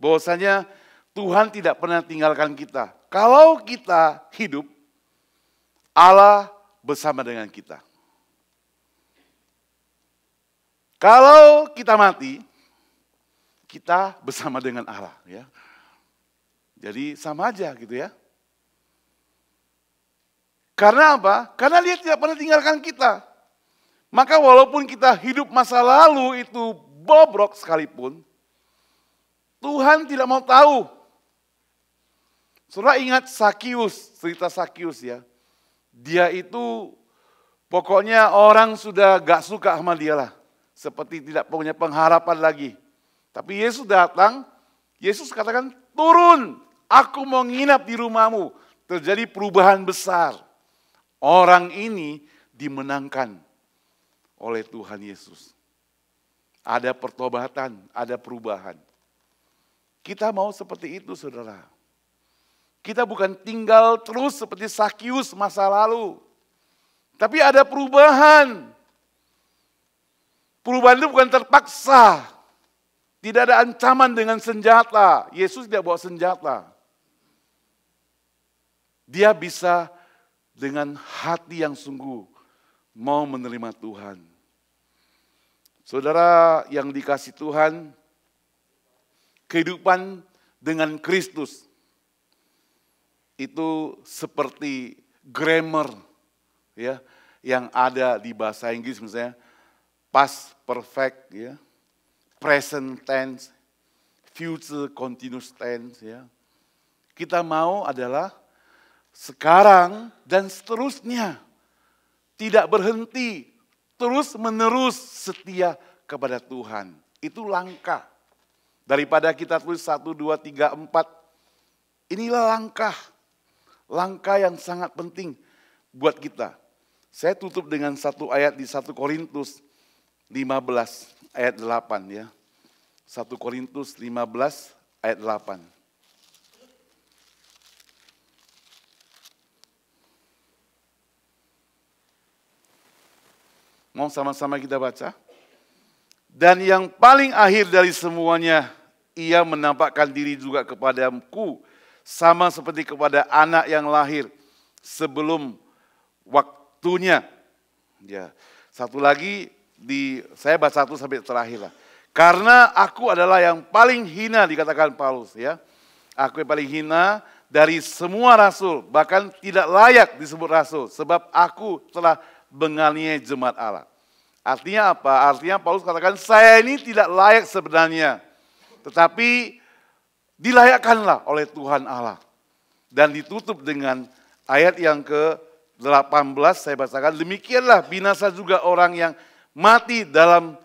bahwasanya Tuhan tidak pernah tinggalkan kita. Kalau kita hidup, Allah bersama dengan kita. Kalau kita mati, kita bersama dengan Allah. Ya. Jadi sama aja gitu ya. Karena apa? Karena dia tidak pernah tinggalkan kita. Maka walaupun kita hidup masa lalu itu bobrok sekalipun, Tuhan tidak mau tahu. Saudara ingat Sakius, cerita Sakius ya. Dia itu pokoknya orang sudah gak suka sama dia lah. Seperti tidak punya pengharapan lagi. Tapi Yesus datang, Yesus katakan, turun, aku mau nginap di rumahmu. Terjadi perubahan besar. Orang ini dimenangkan oleh Tuhan Yesus. Ada pertobatan, ada perubahan. Kita mau seperti itu saudara. Kita bukan tinggal terus seperti Sakius masa lalu. Tapi ada perubahan. Perubahan itu bukan terpaksa. Tidak ada ancaman dengan senjata. Yesus tidak bawa senjata. Dia bisa dengan hati yang sungguh mau menerima Tuhan. Saudara yang dikasih Tuhan, kehidupan dengan Kristus itu seperti grammar ya yang ada di bahasa Inggris misalnya past perfect ya, present tense, future continuous tense ya. Kita mau adalah sekarang dan seterusnya. Tidak berhenti, terus menerus setia kepada Tuhan. Itu langkah. Daripada kita tulis 1, 2, 3, 4. Inilah langkah. Langkah yang sangat penting buat kita. Saya tutup dengan satu ayat di 1 Korintus 15 ayat 8 ya. 1 Korintus 15 ayat 8. Mau sama-sama kita baca? Dan yang paling akhir dari semuanya, ia menampakkan diri juga kepadaku, sama seperti kepada anak yang lahir sebelum waktunya. Ya, satu lagi saya baca satu sampai terakhir lah. Karena aku adalah yang paling hina, dikatakan Paulus ya. Aku yang paling hina dari semua rasul, bahkan tidak layak disebut rasul, sebab aku telah menganiaya jemaat Allah. Artinya apa? Artinya Paulus katakan, saya ini tidak layak sebenarnya, tetapi dilayakkanlah oleh Tuhan Allah. Dan ditutup dengan ayat yang ke-18, saya bacakan, demikianlah binasa juga orang yang mati dalam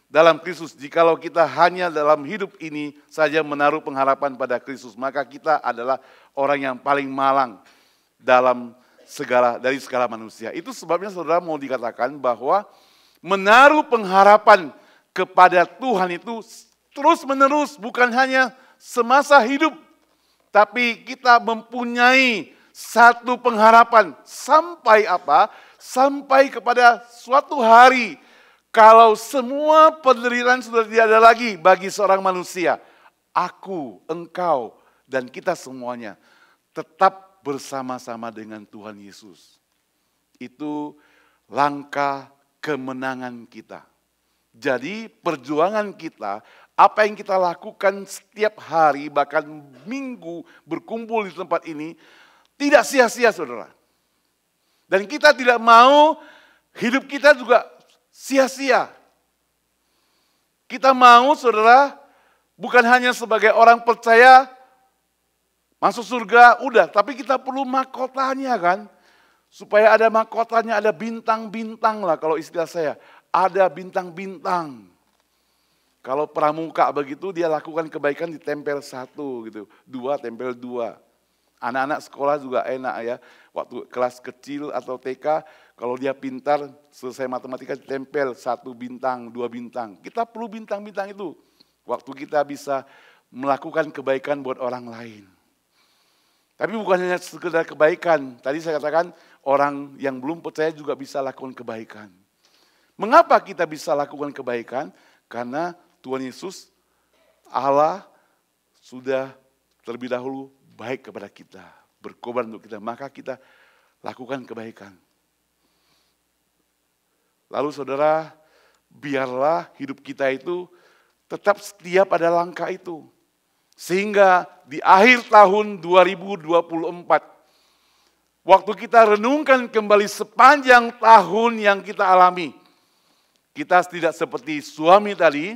dalam Kristus. Jikalau kita hanya dalam hidup ini saja menaruh pengharapan pada Kristus, maka kita adalah orang yang paling malang dari segala manusia. Itu sebabnya saudara mau dikatakan bahwa menaruh pengharapan kepada Tuhan itu terus menerus, bukan hanya semasa hidup, tapi kita mempunyai satu pengharapan sampai apa? Sampai kepada suatu hari kalau semua penderitaan sudah tidak ada lagi bagi seorang manusia, aku, engkau, dan kita semuanya tetap bersama-sama dengan Tuhan Yesus. Itu langkah kemenangan kita. Jadi perjuangan kita, apa yang kita lakukan setiap hari, bahkan minggu berkumpul di tempat ini, tidak sia-sia saudara. Dan kita tidak mau hidup kita juga sia-sia. Kita mau saudara, bukan hanya sebagai orang percaya, masuk surga, udah. Tapi kita perlu mahkotanya kan. Supaya ada mahkotanya, ada bintang-bintang lah kalau istilah saya. Ada bintang-bintang. Kalau pramuka begitu, dia lakukan kebaikan ditempel 1 gitu. 2 tempel 2. Anak-anak sekolah juga enak ya. Waktu kelas kecil atau TK, kalau dia pintar, selesai matematika ditempel 1 bintang, 2 bintang. Kita perlu bintang-bintang itu. Waktu kita bisa melakukan kebaikan buat orang lain. Tapi bukan hanya sekedar kebaikan. Tadi saya katakan orang yang belum percaya juga bisa lakukan kebaikan. Mengapa kita bisa lakukan kebaikan? Karena Tuhan Yesus, Allah sudah terlebih dahulu baik kepada kita. Berkorban untuk kita, maka kita lakukan kebaikan. Lalu saudara, biarlah hidup kita itu tetap setia pada langkah itu. Sehingga di akhir tahun 2024, waktu kita renungkan kembali sepanjang tahun yang kita alami, kita tidak seperti suami tadi,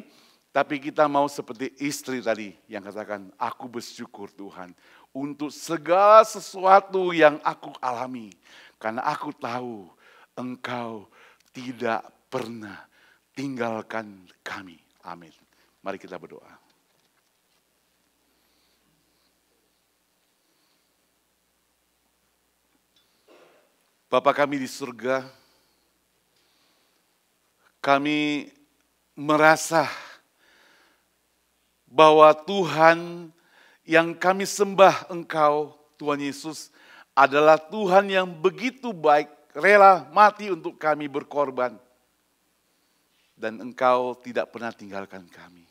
tapi kita mau seperti istri tadi yang katakan, aku bersyukur Tuhan untuk segala sesuatu yang aku alami. Karena aku tahu Engkau tidak pernah tinggalkan kami. Amin. Mari kita berdoa. Bapa kami di surga, kami merasa bahwa Tuhan yang kami sembah Engkau, Tuhan Yesus, adalah Tuhan yang begitu baik, rela mati untuk kami berkorban. Dan Engkau tidak pernah tinggalkan kami.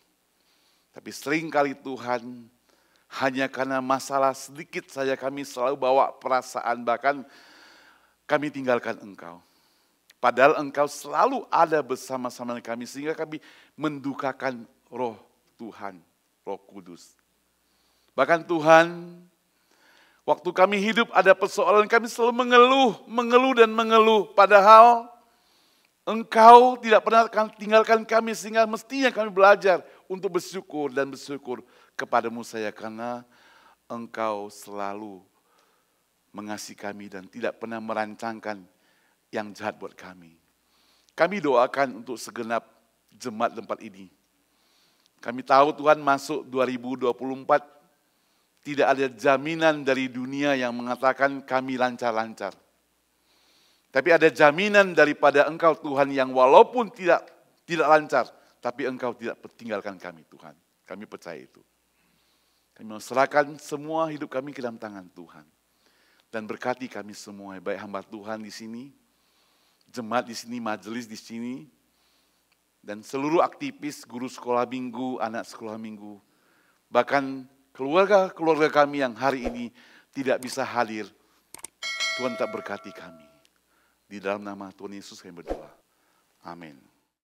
Tapi seringkali Tuhan, hanya karena masalah sedikit saja kami selalu bawa perasaan, bahkan kami tinggalkan Engkau. Padahal Engkau selalu ada bersama-sama kami, sehingga kami mendukakan Roh Tuhan, Roh Kudus. Bahkan Tuhan, waktu kami hidup ada persoalan, kami selalu mengeluh dan mengeluh. Padahal Engkau tidak pernah tinggalkan kami, sehingga mestinya kami belajar untuk bersyukur dan bersyukur kepadamu saya. Karena Engkau selalu mengasihi kami dan tidak pernah merancangkan yang jahat buat kami. Kami doakan untuk segenap jemaat tempat ini. Kami tahu Tuhan masuk 2024, tidak ada jaminan dari dunia yang mengatakan kami lancar-lancar. Tapi ada jaminan daripada Engkau Tuhan yang walaupun tidak lancar, tapi Engkau tidak tinggalkan kami Tuhan. Kami percaya itu. Kami serahkan semua hidup kami ke dalam tangan Tuhan. dan berkati kami semua, baik hamba Tuhan di sini, jemaat di sini, majelis di sini, dan seluruh aktivis, guru sekolah minggu, anak sekolah minggu, bahkan keluarga-keluarga kami yang hari ini tidak bisa hadir. Tuhan tak berkati kami. Di dalam nama Tuhan Yesus kami berdoa. Amin.